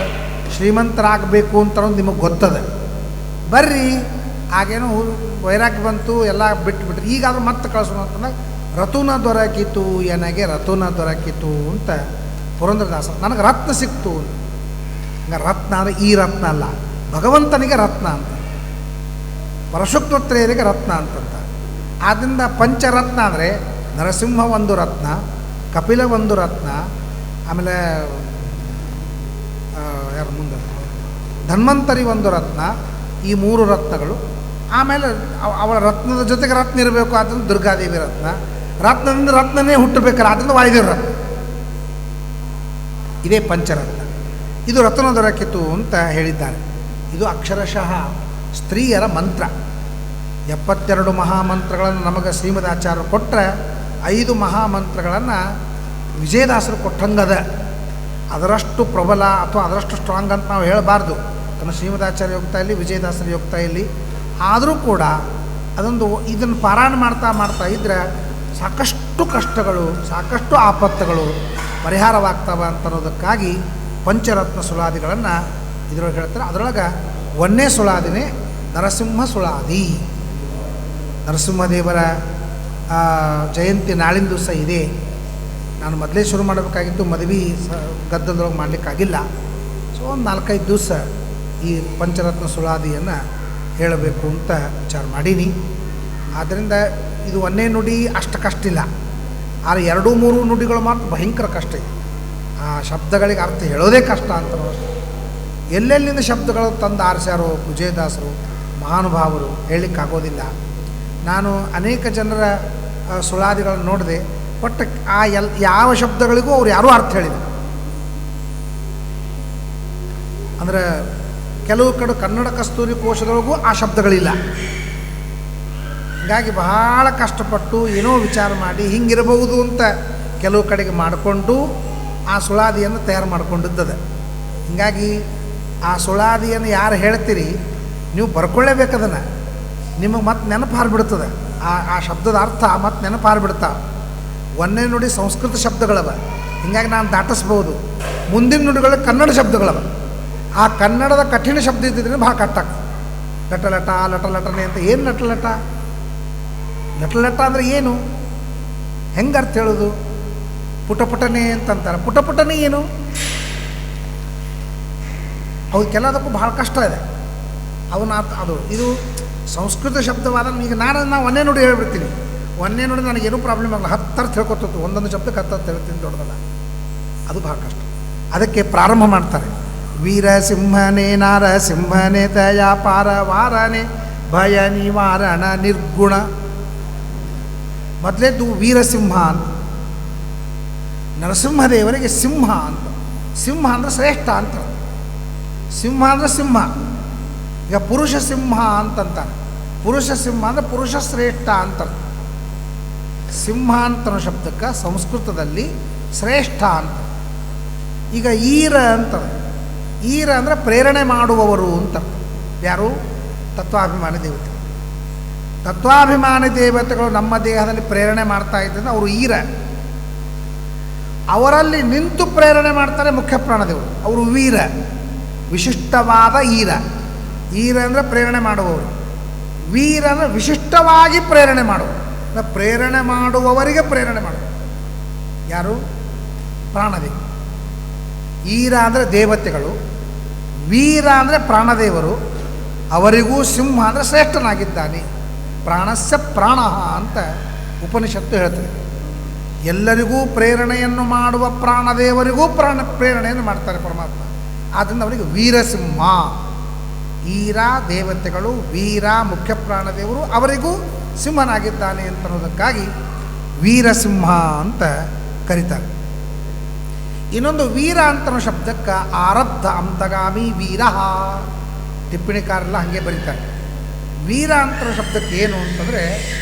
ಶ್ರೀಮಂತರಾಗಬೇಕು ಅಂತ ನಿಮಗೆ ಗೊತ್ತದ, ಬರ್ರಿ. ಆಗೇನೋ ವೈರಾಗ್ಯ ಬಂತು, ಎಲ್ಲ ಬಿಟ್ಟುಬಿಟ್ರಿ. ಈಗಾದರೂ ಮತ್ತೆ ಕಳಿಸೋಣ ಅಂತಂದಾಗ ರತುನ ದೊರಕಿತು, ನನಗೆ ರತುನ ದೊರಕಿತು ಅಂತ ಪುರಂದರದಾಸ, ನನಗೆ ರತ್ನ ಸಿಕ್ತು. ಈಗ ರತ್ನ ಅಂದರೆ ಈ ರತ್ನ ಅಲ್ಲ, ಭಗವಂತನಿಗೆ ರತ್ನ ಅಂತ, ಪರಶುಕ್ತತ್ರೇಯರಿಗೆ ರತ್ನ ಅಂತಂತ. ಆದ್ದರಿಂದ ಪಂಚರತ್ನ ಅಂದರೆ ನರಸಿಂಹ ಒಂದು ರತ್ನ, ಕಪಿಲ ಒಂದು ರತ್ನ, ಆಮೇಲೆ ಯಾರು ಮುಂದೆ ಧನ್ವಂತರಿ ಒಂದು ರತ್ನ. ಈ 3 ರತ್ನಗಳು. ಆಮೇಲೆ ಅವಳ ರತ್ನದ ಜೊತೆಗೆ ರತ್ನ ಇರಬೇಕು, ಆದ್ದರಿಂದ ದುರ್ಗಾದೇವಿ ರತ್ನ. ರತ್ನದಿಂದ ರತ್ನನೇ ಹುಟ್ಟಬೇಕಾರೆ ಆದ್ದರಿಂದ ವಾಯುದೇವ ರತ್ನ. ಇದೇ ಪಂಚರತ್ನ. ಇದು ರತ್ನ ದೊರಕಿತು ಅಂತ ಹೇಳಿದ್ದಾರೆ. ಇದು ಅಕ್ಷರಶಃ ಸ್ತ್ರೀಯರ ಮಂತ್ರ. 72 ಮಹಾಮಂತ್ರಗಳನ್ನು ನಮಗೆ ಶ್ರೀಮದಾಚಾರ್ಯರು ಕೊಟ್ಟರೆ 5 ಮಹಾಮಂತ್ರಗಳನ್ನು ವಿಜಯದಾಸರು ಕೊಟ್ಟಂಗದ. ಅದರಷ್ಟು ಪ್ರಬಲ ಅಥವಾ ಅದರಷ್ಟು ಸ್ಟ್ರಾಂಗ್ ಅಂತ ನಾವು ಹೇಳಬಾರ್ದು. ತನ್ನ ಶ್ರೀಮದಾಚಾರ್ಯ ಯೋಗ್ತಾಯಲ್ಲಿ, ವಿಜಯದಾಸರ ಯೋಗ್ತಾಯಲ್ಲಿ. ಆದರೂ ಕೂಡ ಅದೊಂದು ಇದನ್ನು ಪಾರಾಯಣ ಮಾಡ್ತಾ ಇದ್ದರೆ ಸಾಕಷ್ಟು ಕಷ್ಟಗಳು, ಸಾಕಷ್ಟು ಆಪತ್ತುಗಳು ಪರಿಹಾರವಾಗ್ತವೆ ಅಂತ ಅನ್ನೋದಕ್ಕಾಗಿ ಪಂಚರತ್ನ ಸುಳಾದಿಗಳನ್ನು ಇದರೊಳಗೆ ಹೇಳ್ತಾರೆ. ಅದರೊಳಗೆ 1ನೇ ಸುಳಾದಿನೇ ನರಸಿಂಹ ಸುಳಾದಿ. ನರಸಿಂಹದೇವರ ಜಯಂತಿ ನಾಳಿನ ದಿವಸ ಇದೆ. ನಾನು ಮೊದಲೇ ಶುರು ಮಾಡಬೇಕಾಗಿತ್ತು, ಮದುವೆ ಗದ್ದಲದೊಳಗೆ ಮಾಡಲಿಕ್ಕಾಗಿಲ್ಲ. ಸೊ ಒಂದು 4-5 ದಿವಸ ಈ ಪಂಚರತ್ನ ಸುಳಾದಿಯನ್ನು ಹೇಳಬೇಕು ಅಂತ ವಿಚಾರ ಮಾಡೀನಿ. ಆದ್ದರಿಂದ ಇದು 1ನೇ ನುಡಿ ಅಷ್ಟು ಕಷ್ಟ ಇಲ್ಲ. ಆದರೆ 2-3 ನುಡಿಗಳು ಮಾತ್ರ ಭಯಂಕರ ಕಷ್ಟ ಇದೆ. ಆ ಶಬ್ದಗಳಿಗೆ ಅರ್ಥ ಹೇಳೋದೇ ಕಷ್ಟ ಅಂತ. ಎಲ್ಲೆಲ್ಲಿಂದ ಶಬ್ದಗಳು ತಂದು ಆರಿಸ್ಯಾರೋ ವಿಜಯದಾಸರು ಮಹಾನುಭಾವರು, ಹೇಳಲಿಕ್ಕಾಗೋದಿಲ್ಲ. ನಾನು ಅನೇಕ ಜನರ ಸುಳಾದಿಗಳನ್ನು ನೋಡಿದೆ. ಬಟ್ ಯಾವ ಶಬ್ದಗಳಿಗೂ ಅವ್ರು ಯಾರೂ ಅರ್ಥ ಹೇಳಿದರು. ಅಂದರೆ ಕೆಲವು ಕಡೆ ಕನ್ನಡ ಕಸ್ತೂರಿ ಕೋಶದೊಳಗೂ ಆ ಶಬ್ದಗಳಿಲ್ಲ. ಹೀಗಾಗಿ ಬಹಳ ಕಷ್ಟಪಟ್ಟು ಏನೋ ವಿಚಾರ ಮಾಡಿ ಹಿಂಗಿರಬಹುದು ಅಂತ ಕೆಲವು ಕಡೆಗೆ ಮಾಡಿಕೊಂಡು ಆ ಸುಳಾದಿಯನ್ನು ತಯಾರು ಮಾಡಿಕೊಂಡಿದ್ದದ. ಹೀಗಾಗಿ ಆ ಸುಳಾದಿಯನ್ನು ಯಾರು ಹೇಳ್ತೀರಿ ನೀವು ಬರ್ಕೊಳ್ಳೇಬೇಕದನ್ನು. ನಿಮಗೆ ಮತ್ತೆ ನೆನಪು ಹಾರಿಬಿಡ್ತದೆ. ಆ ಶಬ್ದದ ಅರ್ಥ ಮತ್ತೆ ನೆನಪು ಹಾರಿಬಿಡ್ತಾವೆ. 1ನೇ ನುಡಿ ಸಂಸ್ಕೃತ ಶಬ್ದಗಳವ, ಹೀಗಾಗಿ ನಾನು ದಾಟಿಸ್ಬೋದು. ಮುಂದಿನ ನುಡಿಗಳು ಕನ್ನಡ ಶಬ್ದಗಳವ. ಆ ಕನ್ನಡದ ಕಠಿಣ ಶಬ್ದ ಇದ್ದಿದ್ರೆ ಭಾಳ ಕಟ್ಟಾಗ್ತದೆ. ಲಟಲಟ, ಲಟಲಟನೆ ಅಂತ. ಏನು ಲಟಲಟ? ಲಟಲಟ ಅಂದರೆ ಏನು? ಹೆಂಗೆ ಅರ್ಥ ಹೇಳೋದು? ಪುಟಪುಟನೆ ಅಂತಂತಾರೆ. ಪುಟಪುಟನೆ ಏನು? ಅವು ಕೆಲದಕ್ಕೂ ಭಾಳ ಕಷ್ಟ ಇದೆ. ಅದು ಇದು ಸಂಸ್ಕೃತ ಶಬ್ದವಾದ. ಈಗ ನಾವು 1ನೇ ನುಡಿ ಹೇಳ್ಬಿಡ್ತೀನಿ. 1ನೇ ನುಡಿ ನನಗೇನೂ ಪ್ರಾಬ್ಲಮ್ ಆಗಲ್ಲ. 10 ಅರ್ಥ ಹೇಳ್ಕೊತತ್ತು. ಒಂದೊಂದು ಶಬ್ದಕ್ಕೆ 10 ಅರ್ಥ ಹೇಳ್ತೀನಿ, ದೊಡ್ಡದಲ್ಲ. ಅದು ಭಾಳ ಕಷ್ಟ. ಅದಕ್ಕೆ ಪ್ರಾರಂಭ ಮಾಡ್ತಾರೆ. ವೀರಸಿಂಹನೇ ನಾರಸಿಂಹನೇ ದಯಾಪಾರ ವಾರನೆ ಭಯ ನಿವಾರಣ ನಿರ್ಗುಣ. ಮೊದಲೇದು ವೀರಸಿಂಹ ಅಂತ. ನರಸಿಂಹದೇವರಿಗೆ ಸಿಂಹ ಅಂತ. ಸಿಂಹ ಅಂದರೆ ಶ್ರೇಷ್ಠ ಅಂತ. ಸಿಂಹ ಅಂದರೆ ಸಿಂಹ. ಈಗ ಪುರುಷ ಸಿಂಹ ಅಂತಂತಾರೆ. ಪುರುಷ ಸಿಂಹ ಅಂದರೆ ಪುರುಷ ಶ್ರೇಷ್ಠ ಅಂತ. ಸಿಂಹ ಅಂತನೋ ಶಬ್ದಕ್ಕೆ ಸಂಸ್ಕೃತದಲ್ಲಿ ಶ್ರೇಷ್ಠ ಅಂತ. ಈಗ ಈರ ಅಂತಾರೆ. ಈರ ಅಂದರೆ ಪ್ರೇರಣೆ ಮಾಡುವವರು ಅಂತ. ಯಾರು? ತತ್ವಾಭಿಮಾನಿ ದೇವತೆ. ತತ್ವಾಭಿಮಾನಿ ದೇವತೆಗಳು ನಮ್ಮ ದೇಹದಲ್ಲಿ ಪ್ರೇರಣೆ ಮಾಡ್ತಾ ಇದ್ದರೆ ಅವರು ಈರ. ಅವರಲ್ಲಿ ನಿಂತು ಪ್ರೇರಣೆ ಮಾಡ್ತಾರೆ ಮುಖ್ಯ ಪ್ರಾಣದೇವರು. ಅವರು ವೀರ, ವಿಶಿಷ್ಟವಾದ ಈರ. ಈರ ಅಂದರೆ ಪ್ರೇರಣೆ ಮಾಡುವವರು. ವೀರನ ವಿಶಿಷ್ಟವಾಗಿ ಪ್ರೇರಣೆ ಮಾಡುವ, ಪ್ರೇರಣೆ ಮಾಡುವವರಿಗೆ ಪ್ರೇರಣೆ ಮಾಡುವ ಯಾರು? ಪ್ರಾಣದೇವ. ಈರ ಅಂದರೆ ದೇವತೆಗಳು, ವೀರ ಅಂದರೆ ಪ್ರಾಣದೇವರು, ಅವರಿಗೂ ಸಿಂಹ ಅಂದರೆ ಶ್ರೇಷ್ಠನಾಗಿದ್ದಾನೆ. ಪ್ರಾಣಸ್ಯ ಪ್ರಾಣ ಅಂತ ಉಪನಿಷತ್ತು ಹೇಳ್ತದೆ. ಎಲ್ಲರಿಗೂ ಪ್ರೇರಣೆಯನ್ನು ಮಾಡುವ ಪ್ರಾಣದೇವರಿಗೂ ಪ್ರೇರಣೆಯನ್ನು ಮಾಡ್ತಾರೆ ಪರಮಾತ್ಮ. ಆದ್ದರಿಂದ ಅವರಿಗೆ ವೀರಸಿಂಹ. ಈರ ದೇವತೆಗಳು, ವೀರ ಮುಖ್ಯ ಪ್ರಾಣದೇವರು, ಅವರಿಗೂ ಸಿಂಹನಾಗಿದ್ದಾನೆ ಅಂತನ್ನೋದಕ್ಕಾಗಿ ವೀರಸಿಂಹ ಅಂತ ಕರೀತಾರೆ. ಇನ್ನೊಂದು ವೀರ ಅಂತನೋ ಶಬ್ದಕ್ಕೆ ಆರಬ್ಧ ಅಂತಗಾಮಿ ವೀರ, ಟಿಪ್ಪಣಿಕಾರೆಲ್ಲ ಹಾಗೆ ಬರೀತಾರೆ. ವೀರ ಅಂತನೋ ಶಬ್ದಕ್ಕೆ ಏನು ಅಂತಂದರೆ,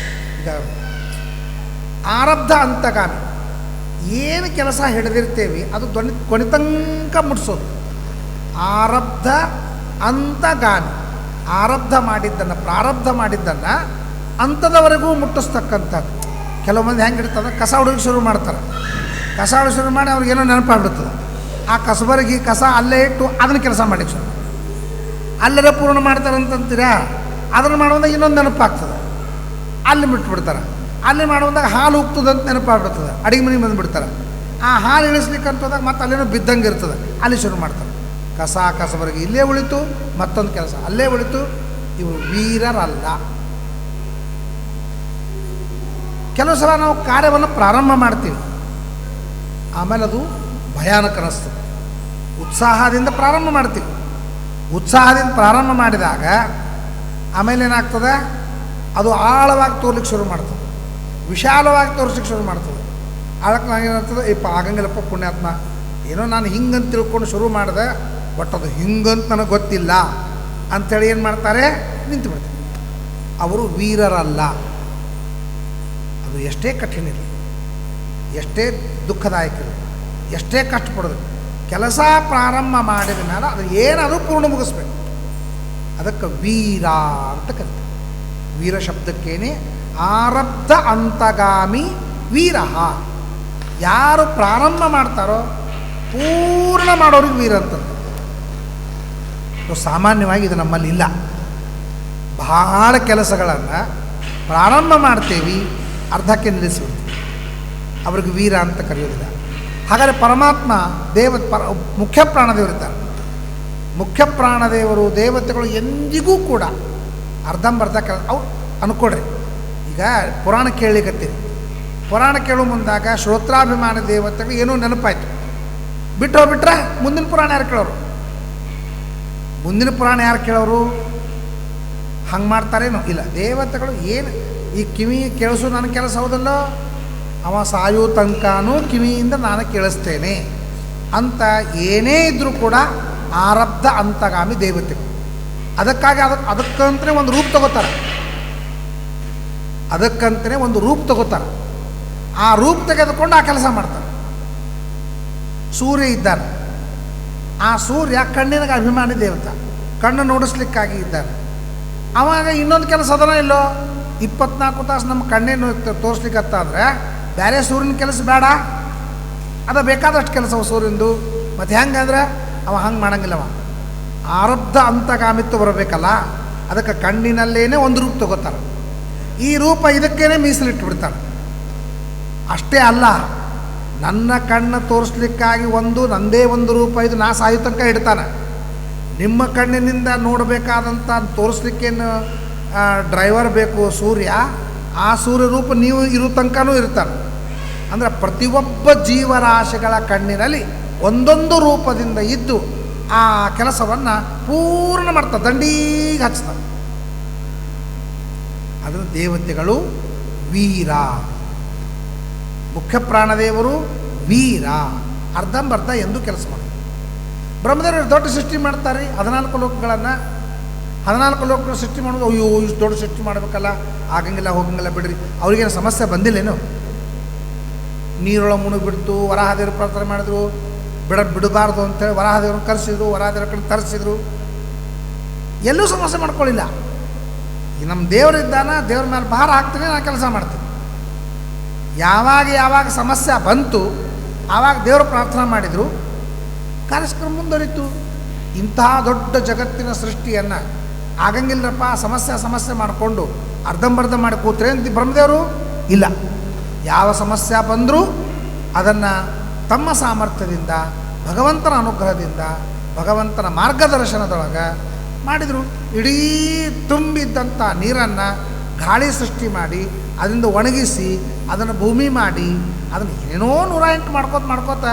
ಈಗ ಆರಬ್ಧ ಅಂತಗಾಮಿ, ಏನು ಕೆಲಸ ಹಿಡಿದಿರ್ತೇವೆ ಅದು ಕೊನೆತಂಕ ಮುಟ್ಸೋದು. ಆರಬ್ಧ ಅಂತಗಾಮಿ, ಆರಬ್ಧ ಮಾಡಿದ್ದನ್ನು, ಪ್ರಾರಬ್ಧ ಮಾಡಿದ್ದನ್ನು ಅಂಥದವರೆಗೂ ಮುಟ್ಟಿಸ್ತಕ್ಕಂಥದ್ದು. ಕೆಲವು ಮಂದಿ ಹೆಂಗೆ ಇರ್ತದೆ, ಕಸ ಹುಡುಗಿ ಶುರು ಮಾಡ್ತಾರೆ. ಕಸ ಹುಡುಗಿ ಶುರು ಮಾಡಿ ಅವ್ರಿಗೇನೋ ನೆನಪಾಗ್ಬಿಡ್ತದೆ. ಆ ಕಸಬರಿಗೆ ಕಸ ಅಲ್ಲೇ ಇಟ್ಟು ಅದನ್ನು ಕೆಲಸ ಮಾಡಲಿಕ್ಕೆ ಶುರು, ಅಲ್ಲರೇ ಪೂರ್ಣ ಮಾಡ್ತಾರಂತೀರಾ, ಅದನ್ನು ಮಾಡುವಂದಾಗ ಇನ್ನೊಂದು ನೆನಪಾಗ್ತದೆ, ಅಲ್ಲಿ ಬಿಟ್ಬಿಡ್ತಾರೆ. ಅಲ್ಲಿ ಮಾಡುವಂದಾಗ ಹಾಲು ಹೋಗ್ತದೆ ಅಂತ ನೆನಪಾಗ್ಬಿಡ್ತದೆ, ಅಡಿಗೆ ಮನೆಗೆ ಬಂದುಬಿಡ್ತಾರೆ. ಆ ಹಾಲು ಇಳಿಸ್ಲಿಕ್ಕೆ ಅಂತೋದಾಗ ಮತ್ತೆ ಅಲ್ಲೇನೋ ಬಿದ್ದಂಗೆ ಇರ್ತದೆ, ಅಲ್ಲಿ ಶುರು ಮಾಡ್ತಾರೆ. ಕಸಬರಿಗೆ ಇಲ್ಲೇ ಉಳಿತು, ಮತ್ತೊಂದು ಕೆಲಸ ಅಲ್ಲೇ ಉಳಿತು. ಇವು ವೀರರಲ್ಲ. ಕೆಲವು ಸಲ ನಾವು ಕಾರ್ಯವನ್ನು ಪ್ರಾರಂಭ ಮಾಡ್ತೀವಿ, ಆಮೇಲೆ ಅದು ಭಯಾನಕ ಅನ್ನಿಸ್ತದೆ. ಉತ್ಸಾಹದಿಂದ ಪ್ರಾರಂಭ ಮಾಡ್ತೀವಿ, ಉತ್ಸಾಹದಿಂದ ಪ್ರಾರಂಭ ಮಾಡಿದಾಗ ಆಮೇಲೆ ಏನಾಗ್ತದೆ, ಅದು ಆಳವಾಗಿ ತೋರ್ಲಿಕ್ಕೆ ಶುರು ಮಾಡ್ತದೆ, ವಿಶಾಲವಾಗಿ ತೋರಿಸ್ಲಿಕ್ಕೆ ಶುರು ಮಾಡ್ತದೆ. ಆಳಕ್ಕೆ ಏನಾಗ್ತದೆ, ಆಗಂಗಿಲ್ಲಪ್ಪ ಪುಣ್ಯಾತ್ಮ, ಏನೋ ನಾನು ಹಿಂಗಂತ ತಿಳ್ಕೊಂಡು ಶುರು ಮಾಡಿದೆ, ಬಟ್ ಅದು ಹಿಂಗಂತ ನನಗೆ ಗೊತ್ತಿಲ್ಲ ಅಂಥೇಳಿ ಏನು ಮಾಡ್ತಾರೆ, ನಿಂತು ಬಿಡ್ತಾರೆ. ಅವರು ವೀರರಲ್ಲ. ಅದು ಎಷ್ಟೇ ಕಠಿಣ ಇರಲಿ, ಎಷ್ಟೇ ದುಃಖದಾಯಕ ಇರಲಿ, ಎಷ್ಟೇ ಕಷ್ಟಪಡೋದು, ಕೆಲಸ ಪ್ರಾರಂಭ ಮಾಡಿದ ಮೇಲೆ ಅದು ಏನದು ಪೂರ್ಣ ಮುಗಿಸ್ಬೇಕು. ಅದಕ್ಕೆ ವೀರ ಅಂತ ಕರೀತಾರೆ. ವೀರ ಶಬ್ದಕ್ಕೇನೆ ಆರಬ್ಧ ಅಂತಗಾಮಿ ವೀರ. ಯಾರು ಪ್ರಾರಂಭ ಮಾಡ್ತಾರೋ ಪೂರ್ಣ ಮಾಡೋರಿಗೆ ವೀರ ಅಂತಂದು. ಸಾಮಾನ್ಯವಾಗಿ ಇದು ನಮ್ಮಲ್ಲಿ ಇಲ್ಲ. ಬಹಳ ಕೆಲಸಗಳನ್ನು ಪ್ರಾರಂಭ ಮಾಡ್ತೇವೆ, ಅರ್ಧಕ್ಕೆ ನಿಲ್ಲಿಸ್ಬಿಡ್ತೀವಿ, ಅವ್ರಿಗೆ ವೀರ ಅಂತ ಕರೆಯೋದಿಲ್ಲ. ಹಾಗಾದರೆ ಪರಮಾತ್ಮ ಮುಖ್ಯ ಪ್ರಾಣದೇವರಿದ್ದಾರೆ. ಮುಖ್ಯ ಪ್ರಾಣದೇವರು, ದೇವತೆಗಳು ಎಂದಿಗೂ ಕೂಡ ಅರ್ಧಂಬರ್ಧ ಅವ್ರು ಅನ್ಕೊಡ್ರಿ. ಈಗ ಪುರಾಣ ಕೇಳಲಿಕ್ಕತ್ತೀರಿ, ಪುರಾಣ ಕೇಳೋ ಮುಂದಾಗ ಶ್ರೋತ್ರಾಭಿಮಾನ ದೇವತೆಗಳು ಏನೋ ನೆನಪಾಯ್ತು, ಬಿಟ್ಟು ಹೋಗ್ಬಿಟ್ರೆ ಮುಂದಿನ ಪುರಾಣ ಯಾರು ಕೇಳೋರು? ಮುಂದಿನ ಪುರಾಣ ಯಾರು ಕೇಳೋರು? ಹಂಗೆ ಮಾಡ್ತಾರೇನೋ? ಇಲ್ಲ. ದೇವತೆಗಳು ಏನು ಈ ಕಿವಿ ಕೇಳಿಸು ನನ್ನ ಕೆಲಸ ಹೌದಲ್ಲೋ, ಅವ ಸಾಯೋ ತನಕನೂ ಕಿವಿಯಿಂದ ನಾನು ಕೇಳಿಸ್ತೇನೆ ಅಂತ ಏನೇ ಇದ್ದರೂ ಕೂಡ ಆರಬ್ಧ ಅಂತಗಾಮಿ ದೇವತೆಗಳು. ಅದಕ್ಕಾಗಿ ಅದಕ್ಕಂತಲೇ ಒಂದು ರೂಪ ತಗೋತಾರೆ, ಅದಕ್ಕಂತಲೇ ಒಂದು ರೂಪ ತಗೋತಾರೆ. ಆ ರೂಪ ತೆಗೆದುಕೊಂಡು ಆ ಕೆಲಸ ಮಾಡ್ತಾರೆ. ಸೂರ್ಯ ಇದ್ದಾನೆ, ಆ ಸೂರ್ಯ ಕಣ್ಣಿನ ಅಭಿಮಾನಿ ದೇವತೆ, ಕಣ್ಣು ನೋಡಿಸ್ಲಿಕ್ಕಾಗಿ ಇದ್ದಾನೆ. ಅವಾಗ ಇನ್ನೊಂದು ಕೆಲಸ ಅದನ್ನ ಇಲ್ಲೋ, 24 ತಾಸು ನಮ್ಮ ಕಣ್ಣೇನು ತೋರಿಸ್ಲಿಕ್ಕತ್ತ ಅಂದರೆ ಬೇರೆ ಸೂರ್ಯನ ಕೆಲಸ ಬೇಡ, ಅದ ಬೇಕಾದಷ್ಟು ಕೆಲಸ ಸೂರ್ಯಂದು. ಮತ್ತು ಹೆಂಗಂದ್ರೆ ಅವ ಹಂಗೆ ಮಾಡಂಗಿಲ್ಲವ, ಆರಬ್ಧ ಅಂತಗಾಮಿತ್ವ ಬರಬೇಕಲ್ಲ, ಅದಕ್ಕೆ ಕಣ್ಣಿನಲ್ಲೇನೆ ಒಂದು ರೂಪ ತಗೋತಾರೆ. ಈ ರೂಪ ಇದಕ್ಕೇನೆ ಮೀಸಲಿಟ್ಟು ಬಿಡ್ತಾರೆ. ಅಷ್ಟೇ ಅಲ್ಲ, ನನ್ನ ಕಣ್ಣು ತೋರಿಸ್ಲಿಕ್ಕಾಗಿ ನಂದೇ ಒಂದು ರೂಪ ಇದು ನಾ ಸಾಯೋ ತನಕ ಇಡ್ತಾನೆ. ನಿಮ್ಮ ಕಣ್ಣಿನಿಂದ ನೋಡಬೇಕಾದಂಥ ತೋರಿಸ್ಲಿಕ್ಕೇನು ಡ್ರೈವರ್ ಬೇಕು ಸೂರ್ಯ, ಆ ಸೂರ್ಯ ರೂಪ ನೀವು ಇರೋ ತನಕನೂ ಇರ್ತಾನೆ. ಅಂದರೆ ಪ್ರತಿಯೊಬ್ಬ ಜೀವರಾಶಿಗಳ ಕಣ್ಣಿನಲ್ಲಿ ಒಂದೊಂದು ರೂಪದಿಂದ ಇದ್ದು ಆ ಕೆಲಸವನ್ನು ಪೂರ್ಣ ಮಾಡ್ತಾರೆ, ದಂಡಿಗೆ ಹಚ್ತಾರೆ. ಅದನ್ನು ದೇವತೆಗಳು ವೀರ, ಮುಖ್ಯ ಪ್ರಾಣದೇವರು ವೀರ, ಅರ್ಧಂಬರ್ಧ ಎಂದು ಕೆಲಸ ಮಾಡ್ತಾರೆ. ಬ್ರಹ್ಮದೇವರು ದೊಡ್ಡ ಸೃಷ್ಟಿ ಮಾಡ್ತಾರೆ, 14 ಲೋಕಗಳನ್ನು. 14 ಲೋಕಗಳು ಸೃಷ್ಟಿ ಮಾಡೋದು, ಅಯ್ಯೋ ಇಷ್ಟು ದೊಡ್ಡ ಸೃಷ್ಟಿ ಮಾಡಬೇಕಲ್ಲ, ಆಗಂಗಿಲ್ಲ ಹೋಗಂಗಿಲ್ಲ ಬಿಡ್ರಿ, ಅವ್ರಿಗೇನು ಸಮಸ್ಯೆ ಬಂದಿಲ್ಲೇನು? ನೀರೊಳಗೆ ಮುಳುಗಿಬಿಡ್ತು, ವರಾಹದೇವರು ಪ್ರಾರ್ಥನೆ ಮಾಡಿದ್ರು, ಬಿಡಬಾರ್ದು ಅಂತೇಳಿ ವರಾಹದೇವ್ರನ್ನ ಕರೆಸಿದ್ರು, ವರಾಹದೇವ್ರ ಕಡೆ ತರಿಸಿದ್ರು, ಎಲ್ಲೂ ಸಮಸ್ಯೆ ಮಾಡ್ಕೊಳ್ಳಿಲ್ಲ. ಈ ನಮ್ಮ ದೇವರಿದ್ದಾನ, ದೇವ್ರ ಮೇಲೆ ಭಾರ ಹಾಕ್ತೀನಿ, ನಾನು ಕೆಲಸ ಮಾಡ್ತೀನಿ. ಯಾವಾಗ ಸಮಸ್ಯೆ ಬಂತು ಆವಾಗ ದೇವರು ಪ್ರಾರ್ಥನೆ ಮಾಡಿದರು, ಕಾರ್ಯಕ್ರಮ ಮುಂದುವರಿತು. ಇಂತಹ ದೊಡ್ಡ ಜಗತ್ತಿನ ಸೃಷ್ಟಿಯನ್ನು ಆಗಂಗಿಲ್ಲರಪ್ಪ, ಸಮಸ್ಯೆ ಮಾಡಿಕೊಂಡು ಅರ್ಧಂಬರ್ಧ ಮಾಡಿ ಕೂತ್ರೆ ಅಂತ ಬ್ರಹ್ಮದೇವರು ಇಲ್ಲ. ಯಾವ ಸಮಸ್ಯೆ ಬಂದರೂ ಅದನ್ನು ತಮ್ಮ ಸಾಮರ್ಥ್ಯದಿಂದ, ಭಗವಂತನ ಅನುಗ್ರಹದಿಂದ, ಭಗವಂತನ ಮಾರ್ಗದರ್ಶನದೊಳಗೆ ಮಾಡಿದರು. ಇಡೀ ತುಂಬಿದ್ದಂಥ ನೀರನ್ನು ಗಾಳಿ ಸೃಷ್ಟಿ ಮಾಡಿ, ಅದರಿಂದ ಒಣಗಿಸಿ, ಅದನ್ನು ಭೂಮಿ ಮಾಡಿ, ಅದನ್ನು ಏನೋ 108 ಮಾಡ್ಕೋತ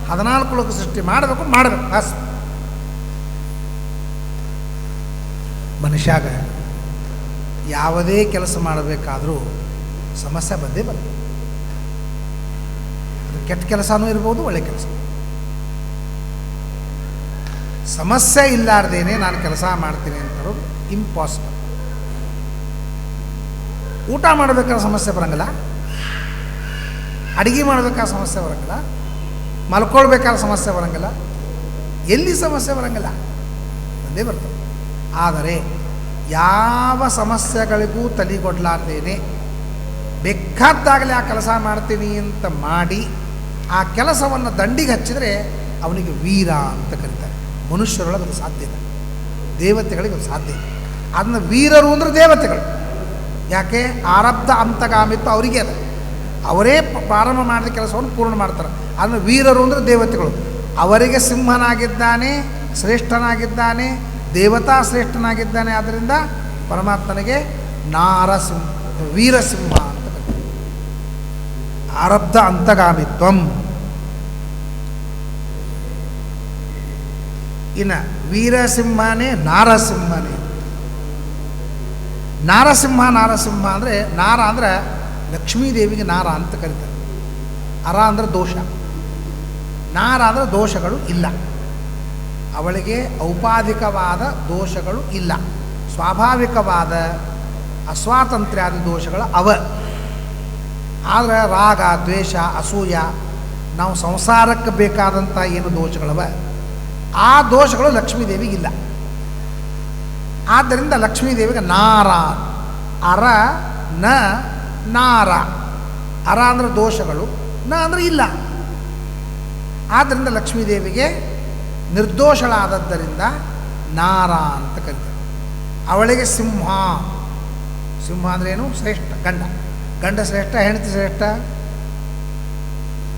14 ಲೋಕ ಸೃಷ್ಟಿ ಮಾಡಬೇಕು ಬಸ್. ಮನುಷ್ಯಾಗ ಯಾವುದೇ ಕೆಲಸ ಮಾಡಬೇಕಾದರೂ ಸಮಸ್ಯೆ ಬಂದೇ ಬರ್ತದೆ. ಅದು ಕೆಟ್ಟ ಕೆಲಸನೂ ಇರ್ಬೋದು, ಒಳ್ಳೆ ಕೆಲಸ. ಸಮಸ್ಯೆ ಇಲ್ಲಾರ್ದೇನೆ ನಾನು ಕೆಲಸ ಮಾಡ್ತೀನಿ ಅಂತಾರೋ ಇಂಪಾಸಿಬಲ್. ಊಟ ಮಾಡಬೇಕಾದ್ರೆ ಸಮಸ್ಯೆ ಬರಂಗಿಲ್ಲ, ಅಡುಗೆ ಮಾಡಬೇಕಾದ ಸಮಸ್ಯೆ ಬರಂಗಿಲ್ಲ, ಮಲ್ಕೊಳ್ಬೇಕಾದ ಸಮಸ್ಯೆ ಬರಂಗಿಲ್ಲ, ಎಲ್ಲಿ ಸಮಸ್ಯೆ ಬರಂಗಿಲ್ಲ, ಬಂದೇ ಬರ್ತದೆ. ಆದರೆ ಯಾವ ಸಮಸ್ಯೆಗಳಿಗೂ ತಲೆಗೊಡ್ಲಾರ್ದೇನೆ ಬೇಕಾದಾಗಲೇ ಆ ಕೆಲಸ ಮಾಡ್ತೀನಿ ಅಂತ ಮಾಡಿ ಆ ಕೆಲಸವನ್ನು ದಂಡಿಗೆ ಹಚ್ಚಿದರೆ ಅವನಿಗೆ ವೀರ ಅಂತ ಕರೀತಾರೆ. ಮನುಷ್ಯರೊಳಗೆ ಅದು ಸಾಧ್ಯ ಇಲ್ಲ, ದೇವತೆಗಳಿಗೆ ಅದು ಸಾಧ್ಯ ಇಲ್ಲ. ಅದನ್ನ ವೀರರು ಅಂದರೆ ದೇವತೆಗಳು. ಯಾಕೆ? ಆರಬ್ಧ ಅಂತಗಾಮಿತ್ತು ಅವರಿಗೆ ಅದ, ಅವರೇ ಪ್ರಾರಂಭ ಮಾಡಿದ ಕೆಲಸವನ್ನು ಪೂರ್ಣ ಮಾಡ್ತಾರೆ. ಅದನ್ನು ವೀರರು ಅಂದರೆ ದೇವತೆಗಳು. ಅವರಿಗೆ ಸಿಂಹನಾಗಿದ್ದಾನೆ, ಶ್ರೇಷ್ಠನಾಗಿದ್ದಾನೆ, ದೇವತಾ ಶ್ರೇಷ್ಠನಾಗಿದ್ದಾನೆ. ಆದ್ದರಿಂದ ಪರಮಾತ್ಮನಿಗೆ ನಾರಸಿಂಹ, ವೀರಸಿಂಹ ಅಂತ ಕರೀತಾರೆ. ಆರಬ್ಧ ಅಂತಗಾಮಿತ್ವಂ. ಇನ್ನು ವೀರಸಿಂಹನೇ ನಾರಸಿಂಹನೇ. ನಾರಸಿಂಹ ಅಂದರೆ, ನಾರ ಅಂದರೆ ಲಕ್ಷ್ಮೀದೇವಿಗೆ ನಾರ ಅಂತ ಕರೀತಾರೆ. ಅರ ಅಂದರೆ ದೋಷ, ನಾರ ಅಂದರೆ ದೋಷಗಳು ಇಲ್ಲ. ಅವಳಿಗೆ ಔಪಾಧಿಕವಾದ ದೋಷಗಳು ಇಲ್ಲ, ಸ್ವಾಭಾವಿಕವಾದ ಅಸ್ವಾತಂತ್ರ್ಯಾದಿ ದೋಷಗಳು ಅವ. ಆದರೆ ರಾಗ, ದ್ವೇಷ, ಅಸೂಯ, ನಾವು ಸಂಸಾರಕ್ಕೆ ಬೇಕಾದಂಥ ಏನು ದೋಷಗಳವ ಆ ದೋಷಗಳು ಲಕ್ಷ್ಮೀದೇವಿಗಿಲ್ಲ. ಆದ್ದರಿಂದ ಲಕ್ಷ್ಮೀದೇವಿಗೆ ನಾರ, ಅರ ನ ನಾರ. ಅರ ಅಂದರೆ ದೋಷಗಳು, ನ ಅಂದರೆ ಇಲ್ಲ. ಆದ್ದರಿಂದ ಲಕ್ಷ್ಮೀದೇವಿಗೆ ನಿರ್ದೋಷಳಾದದ್ದರಿಂದ ನಾರ ಅಂತ ಕರೀತಾರೆ. ಅವಳಿಗೆ ಸಿಂಹ. ಸಿಂಹ ಅಂದ್ರೇನು? ಶ್ರೇಷ್ಠ ಗಂಡ. ಗಂಡ ಶ್ರೇಷ್ಠ, ಹೆಂಡತಿ ಶ್ರೇಷ್ಠ?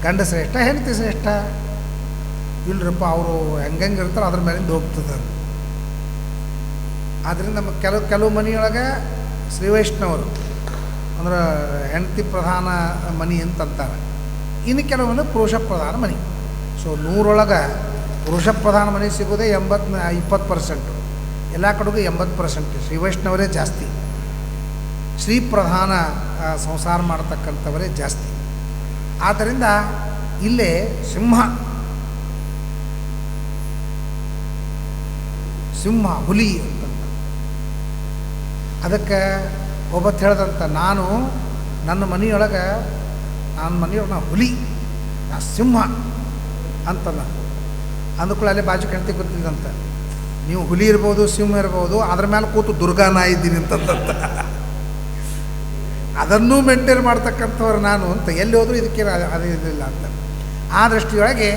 ಗಂಡ ಶ್ರೇಷ್ಠ, ಹೆಂಡತಿ ಶ್ರೇಷ್ಠ? ಇಲ್ಲರಪ್ಪ, ಅವರು ಹೆಂಗೆ ಇರ್ತಾರೋ ಅದ್ರ ಮೇಲಿಂದ ಹೋಗ್ತದೆ. ಆದ್ದರಿಂದ ನಮ್ಮ ಕೆಲವು ಮನೆಯೊಳಗೆ ಶ್ರೀ ವೈಷ್ಣವರು ಅಂದ್ರೆ ಹೆಂಡತಿ ಪ್ರಧಾನ ಮನೆ ಅಂತಂತಾರೆ. ಇನ್ನು ಕೆಲವೊಂದು ಪುರುಷ ಪ್ರಧಾನ ಮನೆ. ಸೊ 100 ಪುರುಷ ಪ್ರಧಾನ ಮನೆ ಸಿಗೋದೇ 20%. ಎಲ್ಲ ಕಡೆಗೂ 80%. ಶ್ರೀ ವೈಷ್ಣವರೇ ಜಾಸ್ತಿ, ಶ್ರೀ ಪ್ರಧಾನ ಸಂಸಾರ ಮಾಡ್ತಕ್ಕಂಥವರೇ ಜಾಸ್ತಿ. ಆದ್ದರಿಂದ ಇಲ್ಲೇ ಸಿಂಹ, ಹುಲಿ ಅಂತ. ಅದಕ್ಕೆ ಒಬ್ಬತ್ತು ಹೇಳ್ದಂತ, ನನ್ನ ಮನೆಯೊಳಗೆ ನಾ ಹುಲಿ, ನಾ ಸಿಂಹ ಅಂತಂದ. ಅಂದ್ಕೊಳ್ಳಿ ಅಲ್ಲೇ ಬಾಜು ಹೆಂಡತಿ ಗೊತ್ತಿದ್ದಂತ, ನೀವು ಹುಲಿ ಇರ್ಬೋದು, ಸಿಂಹ ಇರ್ಬೋದು, ಅದ್ರ ಮೇಲೆ ಕೂತು ದುರ್ಗಾನ ಇದ್ದೀನಿ ಅಂತಂತ. ಅದನ್ನೂ ಮೇಂಟೈನ್ ಮಾಡ್ತಕ್ಕಂಥವ್ರು ನಾನು ಅಂತ. ಎಲ್ಲಿ ಹೋದರೂ ಇದಕ್ಕೆ ಅದು ಇದಿಲ್ಲ ಅಂತ. ಆ ದೃಷ್ಟಿಯೊಳಗೆ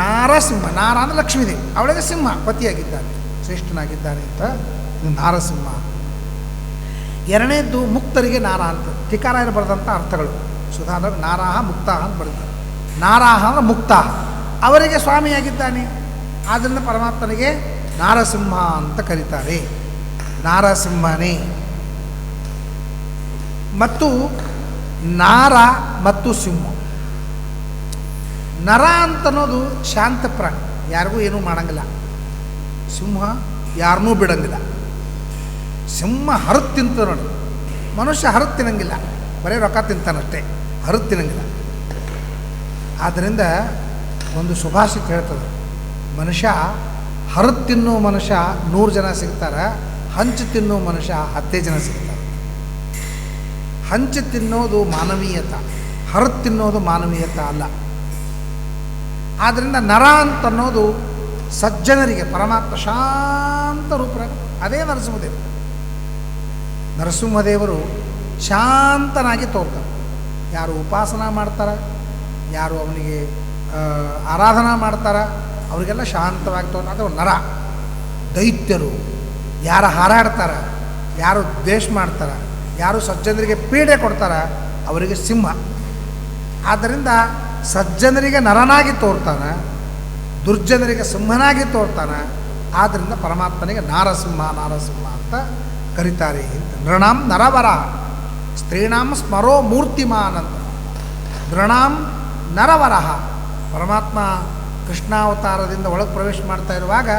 ನಾರಸಿಂಹ, ನಾರ ಅಂದರೆ ಲಕ್ಷ್ಮೀದೇವಿ, ಅವಳಿಗೆ ಸಿಂಹ ಪತಿಯಾಗಿದ್ದಾನೆ, ಶ್ರೇಷ್ಠನಾಗಿದ್ದಾನೆ ಅಂತ ಇದು ನಾರಸಿಂಹ. ಎರಡನೇದ್ದು ಮುಕ್ತರಿಗೆ ನಾರ ಅಂತ. ಟೀಕಾರಾಯರು ಬರೆದಂಥ ಅರ್ಥಗಳು ಸುಧಾದಾಗ ನಾರಾಹ ಮುಕ್ತಾಹ ಅಂತ ಬರೀತಾರೆ. ನಾರಾಹ ಅಂದರೆ ಮುಕ್ತಾಹ, ಅವರಿಗೆ ಸ್ವಾಮಿಯಾಗಿದ್ದಾನೆ. ಆದ್ದರಿಂದ ಪರಮಾತ್ಮನಿಗೆ ನಾರಸಿಂಹ ಅಂತ ಕರೀತಾರೆ. ನಾರಸಿಂಹನೇ. ಮತ್ತು ನಾರ ಮತ್ತು ಸಿಂಹ. ನರ ಅಂತನ್ನೋದು ಶಾಂತ ಪ್ರಾಣಿ, ಯಾರಿಗೂ ಏನೂ ಮಾಡಂಗಿಲ್ಲ. ಸಿಂಹ ಯಾರನ್ನೂ ಬಿಡಂಗಿಲ್ಲ. ಸಿಂಹ ಹರಿದು ತಿಂತ ನೋಡಿ. ಮನುಷ್ಯ ಹರಿದು ತಿನ್ನಂಗಿಲ್ಲ, ಬರೀ ರೊಕ್ಕ ತಿಂತಾನಷ್ಟೇ, ಹರಿದು ತಿನ್ನಂಗಿಲ್ಲ. ಆದ್ದರಿಂದ ಒಂದು ಸುಭಾಷಿತ ಹೇಳ್ತದೆ, ಮನುಷ್ಯ ಹರಿದು ತಿನ್ನೋ ಮನುಷ್ಯ 100 ಜನ ಸಿಗ್ತಾರೆ, ಹಂಚು ತಿನ್ನೋ ಮನುಷ್ಯ 10 ಜನ ಸಿಗ್ತಾರೆ. ಹಂಚು ತಿನ್ನೋದು ಮಾನವೀಯತ, ಹರಿದು ತಿನ್ನೋದು ಮಾನವೀಯತ ಅಲ್ಲ. ಆದ್ದರಿಂದ ನರ ಅಂತನ್ನೋದು ಸಜ್ಜನರಿಗೆ ಪರಮಾತ್ಮ ಶಾಂತ ರೂಪ. ಅದೇ ನರಸಿಂಹದೇವರು. ನರಸಿಂಹದೇವರು ಶಾಂತನಾಗಿ ತೋರ್ತಾರೆ. ಯಾರು ಉಪಾಸನ ಮಾಡ್ತಾರೆ, ಯಾರು ಅವನಿಗೆ ಆರಾಧನಾ ಮಾಡ್ತಾರೆ, ಅವರಿಗೆಲ್ಲ ಶಾಂತವಾಗಿ ತೋರ್ತಾರೆ. ಅದು ನರ. ದೈತ್ಯರು, ಯಾರು ಹಾರಾಡ್ತಾರ, ಯಾರು ದ್ವೇಷ ಮಾಡ್ತಾರ, ಯಾರು ಸಜ್ಜನರಿಗೆ ಪೀಡೆ ಕೊಡ್ತಾರ ಅವರಿಗೆ ಸಿಂಹ. ಆದ್ದರಿಂದ ಸಜ್ಜನರಿಗೆ ನರನಾಗಿ ತೋರ್ತಾನೆ, ದುರ್ಜನರಿಗೆ ಸಿಂಹನಾಗಿ ತೋರ್ತಾನೆ. ಆದ್ದರಿಂದ ಪರಮಾತ್ಮನಿಗೆ ನಾರಸಿಂಹ ನಾರಸಿಂಹ ಅಂತ ಕರೀತಾರೆ ಅಂತ. ನೃಣಾಂ ನರವರ ಸ್ತ್ರೀಣಾಂ ಸ್ಮರೋ ಮೂರ್ತಿಮಾನ್ ಅಂತ. ನೃಣಾಂ ನರವರಹ, ಪರಮಾತ್ಮ ಕೃಷ್ಣಾವತಾರದಿಂದ ಒಳಗೆ ಪ್ರವೇಶ ಮಾಡ್ತಾ ಇರುವಾಗ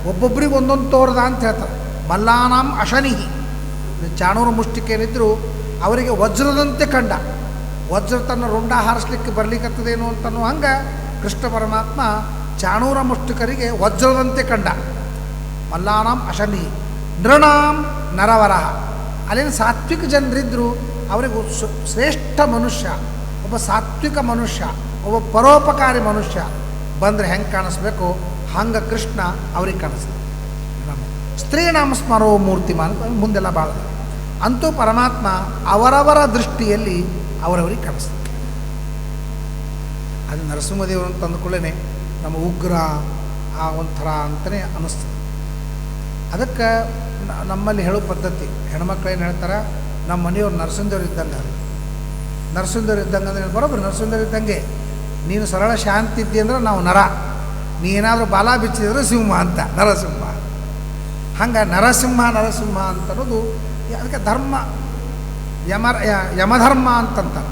ಒಬ್ಬೊಬ್ಬರಿಗೆ ಒಂದೊಂದು ತೋರ್ದ ಅಂತ ಹೇಳ್ತಾರೆ. ಮಲ್ಲಾನಾಂ ಅಶನಿಹಿ, ಚಾಣೂರ ಮುಷ್ಟಿಕೇನಿದ್ರು ಅವರಿಗೆ ವಜ್ರದಂತೆ ಕಂಡ, ವಜ್ರ ತನ್ನ ರುಂಡ ಹಾರಿಸ್ಲಿಕ್ಕೆ ಬರಲಿಕ್ಕತ್ತದೇನು ಅಂತನೋ ಹಂಗೆ ಕೃಷ್ಣ ಪರಮಾತ್ಮ ಚಾಣೂರ ಮುಷ್ಟಿಕರಿಗೆ ವಜ್ರದಂತೆ ಕಂಡ. ಮಲ್ಲಾನಾಂ ಅಶನಿಹಿ ನೃಣಾಂ ನರವರಹ. ಅಲ್ಲಿನ ಸಾತ್ವಿಕ ಜನರಿದ್ದರು, ಅವರಿಗೆ ಶ್ರೇಷ್ಠ ಮನುಷ್ಯ, ಒಬ್ಬ ಸಾತ್ವಿಕ ಮನುಷ್ಯ, ಒಬ್ಬ ಪರೋಪಕಾರಿ ಮನುಷ್ಯ ಬಂದರೆ ಹೆಂಗೆ ಕಾಣಿಸ್ಬೇಕು ಹಂಗೆ ಕೃಷ್ಣ ಅವ್ರಿಗೆ ಕಾಣಿಸ್ತದೆ. ಸ್ತ್ರೀನಾಮ ಸ್ಮರೋ ಮೂರ್ತಿಮಾನ್ ಮುಂದೆಲ್ಲ ಭಾಳ. ಅಂತೂ ಪರಮಾತ್ಮ ಅವರವರ ದೃಷ್ಟಿಯಲ್ಲಿ ಅವರವರಿಗೆ ಕಾಣಿಸ್ತದೆ. ಅದು ನರಸಿಂಹದೇವರು ಅಂತ ಅಂದ್ಕೊಳ್ಳೇ ನಮ್ಮ ಉಗ್ರ ಆ ಒಂಥರ ಅಂತಲೇ ಅನ್ನಿಸ್ತದೆ. ಅದಕ್ಕೆ ನಮ್ಮಲ್ಲಿ ಹೇಳೋ ಪದ್ಧತಿ, ಹೆಣ್ಮಕ್ಳು ಏನು ಹೇಳ್ತಾರೆ, ನಮ್ಮ ಮನೆಯವ್ರು ನರಸಿಂಹದೇವ್ರು ಇದ್ದಂಗೆ, ನರಸಿಂಹದೇವ್ರು ಇದ್ದಂಗೆ ಅಂದರೆ ಬರೋಬ್ರಿ, ನರಸಿಂಹದೇವ್ರು ಇದ್ದಂಗೆ. ನೀನು ಸರಳ ಶಾಂತಿ ಇದ್ದಿ ಅಂದ್ರೆ ನಾವು ನರ, ನೀ ಏನಾದರೂ ಬಾಲ ಬಿಚ್ಚಿದ್ರೆ ಸಿಂಹ ಅಂತ, ನರಸಿಂಹ. ಹಂಗೆ ನರಸಿಂಹ ನರಸಿಂಹ ಅಂತನ್ನೋದು ಅದಕ್ಕೆ ಧರ್ಮ ಯಮಧರ್ಮ ಅಂತಂತಾರೆ.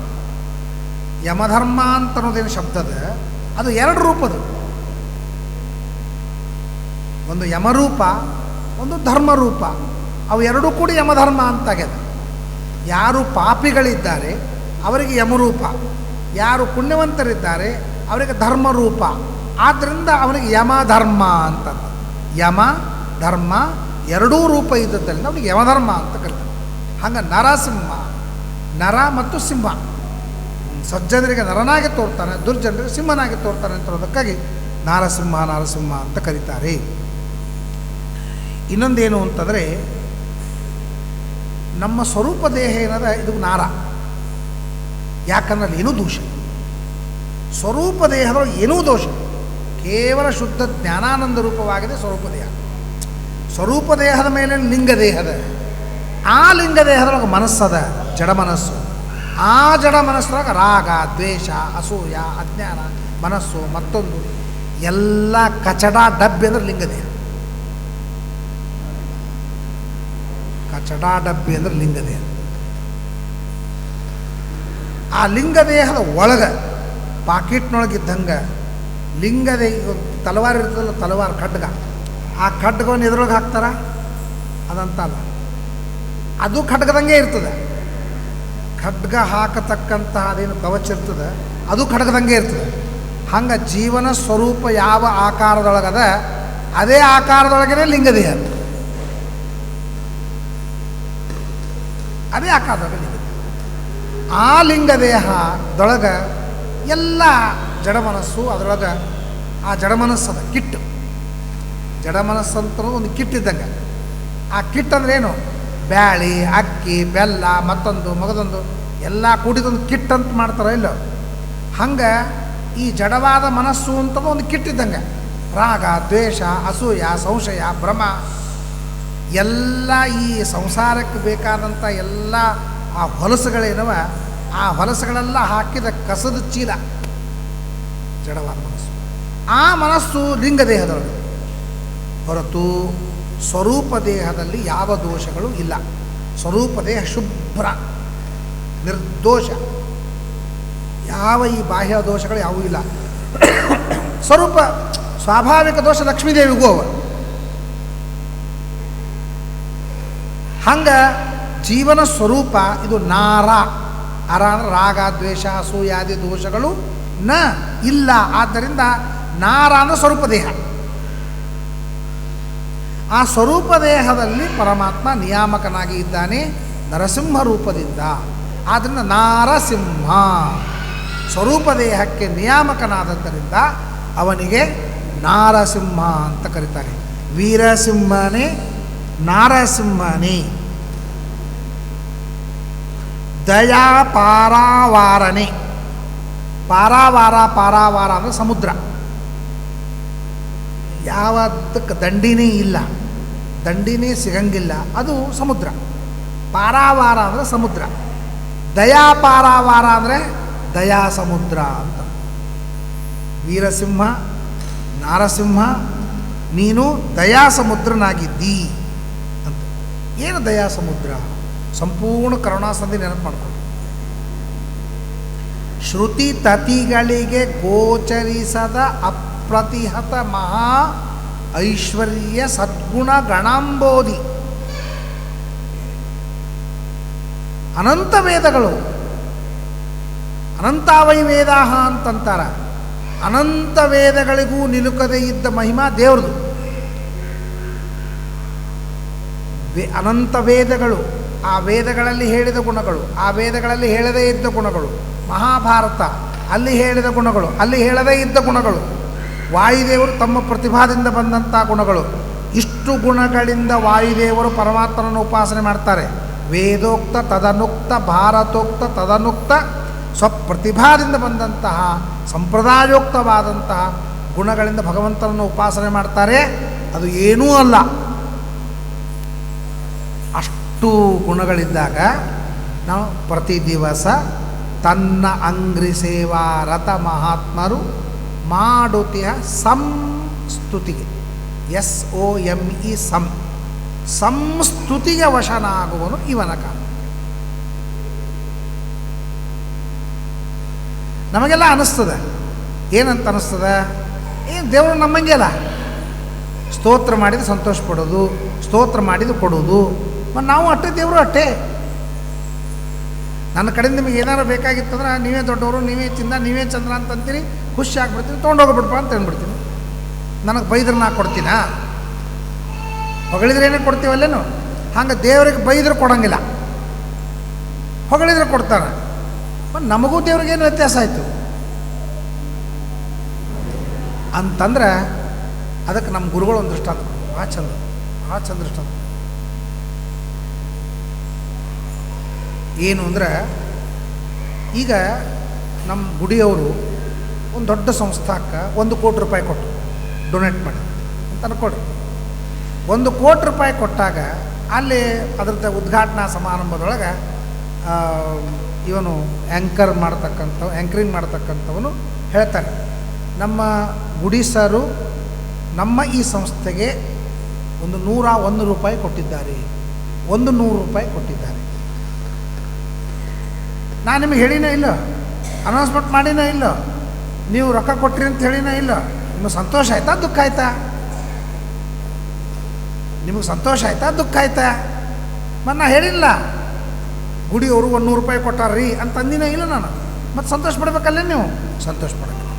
ಯಮಧರ್ಮ ಅಂತನ್ನೋದೇನು ಶಬ್ದದ ಅದು ಎರಡು ರೂಪದ, ಒಂದು ಯಮರೂಪ, ಒಂದು ಧರ್ಮರೂಪ. ಅವು ಎರಡೂ ಕೂಡಿ ಯಮಧರ್ಮ ಅಂತಾಗ್ಯದ. ಯಾರು ಪಾಪಿಗಳಿದ್ದಾರೆ ಅವರಿಗೆ ಯಮರೂಪ, ಯಾರು ಪುಣ್ಯವಂತರಿದ್ದಾರೆ ಅವರಿಗೆ ಧರ್ಮರೂಪ. ಆದ್ದರಿಂದ ಅವನಿಗೆ ಯಮಧರ್ಮ ಅಂತ. ಯಮ ಧರ್ಮ ಎರಡೂ ರೂಪ ಇದ್ದದ್ದರಿಂದ ಅವನಿಗೆ ಯಮಧರ್ಮ ಅಂತ ಕರೀತಾರೆ. ಹಂಗೆ ನರಸಿಂಹ, ನರ ಮತ್ತು ಸಿಂಹ, ಸಜ್ಜನರಿಗೆ ನರನಾಗಿ ತೋರ್ತಾನೆ, ದುರ್ಜನರಿಗೆ ಸಿಂಹನಾಗಿ ತೋರ್ತಾನೆ ಅಂತರೋದಕ್ಕಾಗಿ ನಾರಸಿಂಹ ನಾರಸಿಂಹ ಅಂತ ಕರೀತಾರೆ. ಇನ್ನೊಂದೇನು ಅಂತಂದರೆ, ನಮ್ಮ ಸ್ವರೂಪ ದೇಹ ಏನದ ಇದು ನಾರ, ಯಾಕಂದ್ರೆ ಅಲ್ಲಿ ಏನೂ ದೋಷ, ಸ್ವರೂಪ ದೇಹದೊಳಗೆ ಏನೂ ದೋಷ, ಕೇವಲ ಶುದ್ಧ ಜ್ಞಾನಾನಂದ ರೂಪವಾಗಿದೆ ಸ್ವರೂಪ ದೇಹ. ಸ್ವರೂಪ ದೇಹದ ಮೇಲೆ ಲಿಂಗ ದೇಹದ, ಆ ಲಿಂಗ ದೇಹದೊಳಗೆ ಮನಸ್ಸದ, ಜಡ ಮನಸ್ಸು. ಆ ಜಡ ಮನಸ್ಸೊಳಗೆ ರಾಗ ದ್ವೇಷ ಅಸೂಯ ಅಜ್ಞಾನ ಮನಸ್ಸು, ಮತ್ತೊಂದು ಎಲ್ಲ ಕಚಡ ಡಬ್ಬಿ ಅಂದ್ರೆ ಲಿಂಗ ದೇಹ. ಕಚಡ ಡಬ್ಬಿ ಅಂದ್ರೆ ಲಿಂಗ ದೇಹ. ಆ ಲಿಂಗ ದೇಹದ ಒಳಗೆ ಪಾಕಿಟ್ನೊಳಗಿದ್ದಂಗೆ ಲಿಂಗ ದೇಹ ತಲವಾರು ಇರ್ತದಲ್ಲ, ತಲವಾರು ಖಡ್ಗ, ಆ ಖಡ್ಗವನ್ನು ಎದ್ರೊಳಗೆ ಹಾಕ್ತಾರ ಅದಂತಲ್ಲ, ಅದು ಖಡ್ಗದಂಗೆ ಇರ್ತದೆ. ಖಡ್ಗ ಹಾಕತಕ್ಕಂತಹ ಅದೇನು ಕವಚ ಇರ್ತದೆ ಅದು ಖಡ್ಗದಂಗೆ ಇರ್ತದೆ. ಹಂಗೆ ಜೀವನ ಸ್ವರೂಪ ಯಾವ ಆಕಾರದೊಳಗದ ಅದೇ ಆಕಾರದೊಳಗೇ ಲಿಂಗದೇಹ, ಅದೇ ಆಕಾರದೊಳಗೆ ಲಿಂಗ. ಆ ಲಿಂಗದೇಹದೊಳಗೆ ಎಲ್ಲ ಜಡ ಮನಸ್ಸು, ಅದರೊಳಗೆ ಆ ಜಡ ಮನಸ್ಸದ ಕಿಟ್ಟು, ಜಡ ಮನಸ್ಸು ಅಂತ ಒಂದು ಕಿಟ್ಟಿದ್ದಂಗೆ. ಆ ಕಿಟ್ ಅಂದ್ರೆ ಏನು, ಬ್ಯಾಳಿ ಅಕ್ಕಿ ಬೆಲ್ಲ ಮತ್ತೊಂದು ಮಗದೊಂದು ಎಲ್ಲ ಕೂಡಿದೊಂದು ಕಿಟ್ ಅಂತ ಮಾಡ್ತಾರೋ ಇಲ್ಲೋ, ಹಂಗೆ ಈ ಜಡವಾದ ಮನಸ್ಸು ಅಂತಂದು ಒಂದು ಕಿಟ್ಟಿದ್ದಂಗೆ. ರಾಗ ದ್ವೇಷ ಅಸೂಯ ಸಂಶಯ ಭ್ರಮ ಎಲ್ಲ ಈ ಸಂಸಾರಕ್ಕೆ ಬೇಕಾದಂಥ ಎಲ್ಲ ಆ ಹೊಲಸುಗಳೇನವ, ಆ ಹೊಲಸುಗಳೆಲ್ಲ ಹಾಕಿದ ಕಸದ ಚೀಲ ಜಡವಾದ ಮನಸ್ಸು. ಆ ಮನಸ್ಸು ಲಿಂಗ ದೇಹದೊಳಗೆ ಹೊರತು ಸ್ವರೂಪ ದೇಹದಲ್ಲಿ ಯಾವ ದೋಷಗಳು ಇಲ್ಲ. ಸ್ವರೂಪ ದೇಹ ಶುಭ್ರ ನಿರ್ದೋಷ, ಯಾವ ಈ ಬಾಹ್ಯ ದೋಷಗಳು ಯಾವುವೂ ಇಲ್ಲ. ಸ್ವರೂಪ ಸ್ವಾಭಾವಿಕ ದೋಷ ಲಕ್ಷ್ಮೀದೇವಿಗೂ ಅವ. ಹಂಗೆ ಜೀವನ ಸ್ವರೂಪ ಇದು ನಾರ. ಅರ ಅಂದ್ರೆ ರಾಗ ದ್ವೇಷ ಅಸೂಯಾದಿ ದೋಷಗಳು ಇಲ್ಲ. ಆದ್ದರಿಂದ ನಾರ ಅಂದ್ರೆ ಸ್ವರೂಪ ದೇಹ. ಆ ಸ್ವರೂಪ ದೇಹದಲ್ಲಿ ಪರಮಾತ್ಮ ನಿಯಾಮಕನಾಗಿ ಇದ್ದಾನೆ ನರಸಿಂಹ ರೂಪದಿಂದ. ಆದ್ದರಿಂದ ನಾರಸಿಂಹ ಸ್ವರೂಪ ದೇಹಕ್ಕೆ ನಿಯಾಮಕನಾದದ್ದರಿಂದ ಅವನಿಗೆ ನಾರಸಿಂಹ ಅಂತ ಕರೀತಾರೆ. ವೀರಸಿಂಹನೇ ನಾರಸಿಂಹನೇ. ದಯಾ ಪಾರಾವಾರನೇ. ಪಾರಾವಾರ ಪಾರಾವಾರ ಅಂದರೆ ಸಮುದ್ರ, ಯಾವದಕ್ಕೆ ದಂಡಿನೇ ಇಲ್ಲ. ದಂಡಿನೇ ಸಿಗಂಗಿಲ್ಲ, ಅದು ಸಮುದ್ರ. ಪಾರಾವಾರ ಅಂದರೆ ಸಮುದ್ರ, ದಯಾ ಪಾರಾವಾರ ಅಂದರೆ ದಯಾ ಸಮುದ್ರ ಅಂತ. ವೀರಸಿಂಹ ನಾರಸಿಂಹ ನೀನು ದಯಾ ಸಮುದ್ರನಾಗಿದ್ದಿ ಅಂತ. ಏನು ದಯಾ ಸಮುದ್ರ? ಸಂಪೂರ್ಣ ಕರುಣಾಸಂಧಿ ನೆನಪು ಮಾಡ್ಕೊಂಡು, ಶ್ರುತಿ ತತಿಗಳಿಗೆ ಗೋಚರಿಸದ ಅಪ್ರತಿಹತ ಮಹಾ ಐಶ್ವರ್ಯ ಸದ್ಗುಣ ಗಣಾಂಬೋಧಿ. ಅನಂತ ವೇದಗಳು, ಅನಂತಾವೈ ವೇದಾಹ ಅಂತಂತಾರೆ. ಅನಂತ ವೇದಗಳಿಗೂ ನಿಲುಕದೇ ಇದ್ದ ಮಹಿಮಾ ದೇವ್ರದು. ಅನಂತ ವೇದಗಳು, ಆ ವೇದಗಳಲ್ಲಿ ಹೇಳಿದ ಗುಣಗಳು, ಆ ವೇದಗಳಲ್ಲಿ ಹೇಳದೇ ಇದ್ದ ಗುಣಗಳು, ಮಹಾಭಾರತ ಅಲ್ಲಿ ಹೇಳಿದ ಗುಣಗಳು, ಅಲ್ಲಿ ಹೇಳದೇ ಇದ್ದ ಗುಣಗಳು, ವಾಯುದೇವರು ತಮ್ಮ ಪ್ರತಿಭಾದಿಂದ ಬಂದಂಥ ಗುಣಗಳು. ಇಷ್ಟು ಗುಣಗಳಿಂದ ವಾಯುದೇವರು ಪರಮಾತ್ಮನನ್ನು ಉಪಾಸನೆ ಮಾಡ್ತಾರೆ. ವೇದೋಕ್ತ ತದನುಕ್ತ ಭಾರತೋಕ್ತ ತದನುಕ್ತ ಸ್ವಪ್ರತಿಭಾದಿಂದ ಬಂದಂತಹ ಸಂಪ್ರದಾಯೋಕ್ತವಾದಂತಹ ಗುಣಗಳಿಂದ ಭಗವಂತನನ್ನು ಉಪಾಸನೆ ಮಾಡ್ತಾರೆ. ಅದು ಏನೂ ಅಲ್ಲ. ಅಷ್ಟು ಗುಣಗಳಿದ್ದಾಗ ನಾವು ಪ್ರತಿ ದಿವಸ ತನ್ನ ಅಂಗ್ರಿ ಸೇವಾ ರಥ ಮಹಾತ್ಮರು ಮಾಡುತ್ತಿಯ ಸಂಸ್ತುತಿಗೆ, SOME ಸಂಸ್ತುತಿಗೆ ವಶನಾಗುವನು ಇವನ ಕಾಲ. ನಮಗೆಲ್ಲ ಅನ್ನಿಸ್ತದೆ, ಏನಂತ ಅನ್ನಿಸ್ತದೆ, ಏನು ದೇವರು ನಮ್ಮಂಗೆ ಅಲ್ಲ, ಸ್ತೋತ್ರ ಮಾಡಿದ್ದು ಸಂತೋಷ ಪಡೋದು, ಸ್ತೋತ್ರ ಮಾಡಿದ್ದು ಕೊಡೋದು. ಮತ್ತು ನಾವು ಅಟ್ಟೆ, ದೇವರು ಅಟ್ಟೆ. ನನ್ನ ಕಡೆಯಿಂದ ನಿಮಗೆ ಏನಾರು ಬೇಕಾಗಿತ್ತಂದ್ರೆ ನೀವೇ ದೊಡ್ಡವರು, ನೀವೇ ಚಿನ್ನ, ನೀವೇ ಚಂದ್ರ ಅಂತಂತೀರಿ, ಖುಷಿ ಆಗಿಬಿಡ್ತೀನಿ, ತೊಗೊಂಡೋಗ್ಬಿಡ್ಪ ಅಂತ ಅಂದ್ಬಿಡ್ತೀನಿ. ನನಗೆ ಬೈದ್ರೆ ನಾ ಕೊಡ್ತೀನಾ? ಹೊಗಳಿದ್ರೇನೇ ಕೊಡ್ತೀವಲ್ಲೇನು? ಹಂಗೆ ದೇವರಿಗೆ ಬೈದ್ರೆ ಕೊಡೋಂಗಿಲ್ಲ, ಹೊಗಳಿದ್ರೆ ಕೊಡ್ತಾರೆ. ಮತ್ತು ನಮಗೂ ದೇವ್ರಿಗೇನು ವ್ಯತ್ಯಾಸ ಆಯಿತು ಅಂತಂದ್ರೆ ಅದಕ್ಕೆ ನಮ್ಮ ಗುರುಗಳು ಒಂದು ದೃಷ್ಟಾಂತ, ಆ ಚಂದ ದೃಷ್ಟಾಂತ ಏನು ಅಂದರೆ, ಈಗ ನಮ್ಮ ಗುಡಿಯವರು ಒಂದು ದೊಡ್ಡ ಸಂಸ್ಥಾಕ್ಕೆ 1 ಕೋಟಿ ರೂಪಾಯಿ ಕೊಟ್ಟು ಡೊನೇಟ್ ಮಾಡಿ ಅಂತ ಅನ್ಕೊಡ್ರಿ. 1 ಕೋಟಿ ರೂಪಾಯಿ ಕೊಟ್ಟಾಗ ಅಲ್ಲಿ ಅದರದ್ದು ಉದ್ಘಾಟನಾ ಸಮಾರಂಭದೊಳಗೆ ಇವನು ಆ್ಯಂಕರಿಂಗ್ ಮಾಡ್ತಕ್ಕಂಥವನು ಹೇಳ್ತಾರೆ, ನಮ್ಮ ಗುಡಿ ಸರು ನಮ್ಮ ಈ ಸಂಸ್ಥೆಗೆ ಒಂದು 101 ರೂಪಾಯಿ ಕೊಟ್ಟಿದ್ದಾರೆ, 100 ರೂಪಾಯಿ ಕೊಟ್ಟಿದ್ದಾರೆ. ನಾನು ನಿಮಗೆ ಹೇಳಿನೇ ಇಲ್ಲ, ಅನೌನ್ಸ್ಮೆಂಟ್ ಮಾಡಿನೇ ಇಲ್ಲ, ನೀವು ರೊಕ್ಕ ಕೊಟ್ರಿ ಅಂತ ಹೇಳಿನೇ ಇಲ್ಲ. ನಿಮಗೆ ಸಂತೋಷ ಆಯ್ತಾ, ದುಃಖ ಆಯ್ತಾ? ನಿಮಗೆ ಸಂತೋಷ ಆಯ್ತಾ, ದುಃಖ ಆಯ್ತಾ? ಮತ್ತು ನಾ ಹೇಳಿಲ್ಲ ಗುಡಿಯವರು 100 ರೂಪಾಯಿ ಕೊಟ್ಟಾರ್ರಿ ಅಂತ ಅಂದಿನೇ ಇಲ್ಲ ನಾನು. ಮತ್ತು ಸಂತೋಷ ಪಡ್ಬೇಕಲ್ಲೇ ನೀವು? ಸಂತೋಷ ಪಡೋಂಗಿಲ್ಲ.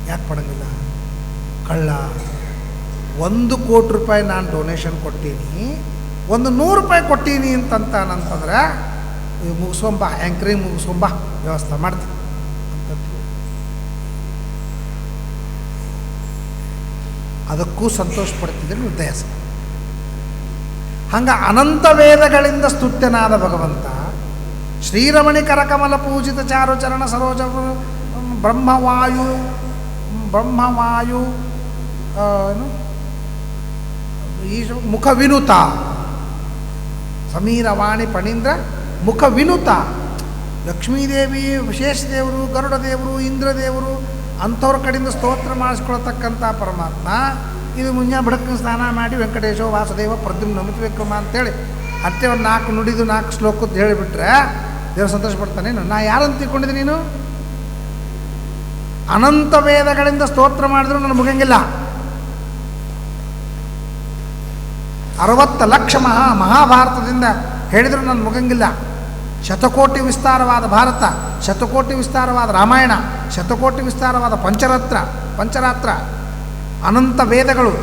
ಯಾಕೆ ಪಡೋಂಗಿಲ್ಲ? ಕಳ್ಳ. 1 ಕೋಟಿ ರೂಪಾಯಿ ನಾನು ಡೊನೇಷನ್ ಕೊಟ್ಟೀನಿ, 100 ರೂಪಾಯಿ ಕೊಟ್ಟೀನಿ ಅಂತಂತಂದ್ರೆ ಮುಗಿಸ್ಕೊಂಬ, ಆ್ಯಂಕರಿಂಗ್ ಮುಗಿಸ್ಕೊಂಬ, ವ್ಯವಸ್ಥೆ ಮಾಡ್ತೀನಿ ಅಂತ. ಅದಕ್ಕೂ ಸಂತೋಷ ಪಡ್ತಿದ್ದರೆ ಉದ್ದೇಶ. ಹಂಗೆ ಅನಂತ ವೇದಗಳಿಂದ ಸ್ತುತ್ಯನಾದ ಭಗವಂತ ಶ್ರೀರಮಣಿಕರ ಕಮಲ ಪೂಜಿತ ಚಾರುಚರಣ ಸರೋಜ ಬ್ರಹ್ಮವಾಯು ಈ ಮುಖ ವಿನುತ ಸಮೀರವಾಣಿ ಪಣೀಂದ್ರ ಮುಖ ವಿನುತ. ಲಕ್ಷ್ಮೀದೇವಿ, ವಿಶೇಷ ದೇವರು, ಗರುಡ ದೇವರು, ಇಂದ್ರದೇವರು ಅಂಥವ್ರ ಕಡೆಯಿಂದ ಸ್ತೋತ್ರ ಮಾಡಿಸ್ಕೊಳ್ತಕ್ಕಂಥ ಪರಮಾತ್ಮ ಇದು ಮುಂಜಾನೆ ಬಡಕಿನ ಸ್ನಾನ ಮಾಡಿ ವೆಂಕಟೇಶ ವಾಸುದೇವ ಪ್ರದ್ಯುಮ್ನ ನಮಿತ ವಿಕ್ರಮ ಅಂತೇಳಿ ಅಷ್ಟೇ ಒಂದು 4 ನುಡಿದು 4 ಶ್ಲೋಕದ್ದು ಹೇಳಿಬಿಟ್ರೆ ದೇವರು ಸಂತೋಷ ಪಡ್ತಾನೇನು? ನಾ ಯಾರಂತ ತಿಳ್ಕೊಂಡಿದ್ದೆ ನೀನು? ಅನಂತ ವೇದಗಳಿಂದ ಸ್ತೋತ್ರ ಮಾಡಿದ್ರು ನನಗೆ ಮುಗಂಗಿಲ್ಲ. 60 ಲಕ್ಷ ಮಹಾಭಾರತದಿಂದ ಹೇಳಿದ್ರು ನನ್ನ ಮುಗಂಗಿಲ್ಲ. ಶತಕೋಟಿ ವಿಸ್ತಾರವಾದ ಭಾರತ, ಶತಕೋಟಿ ವಿಸ್ತಾರವಾದ ರಾಮಾಯಣ, ಶತಕೋಟಿ ವಿಸ್ತಾರವಾದ ಪಂಚರಾತ್ರ, ಅನಂತ ವೇದಗಳು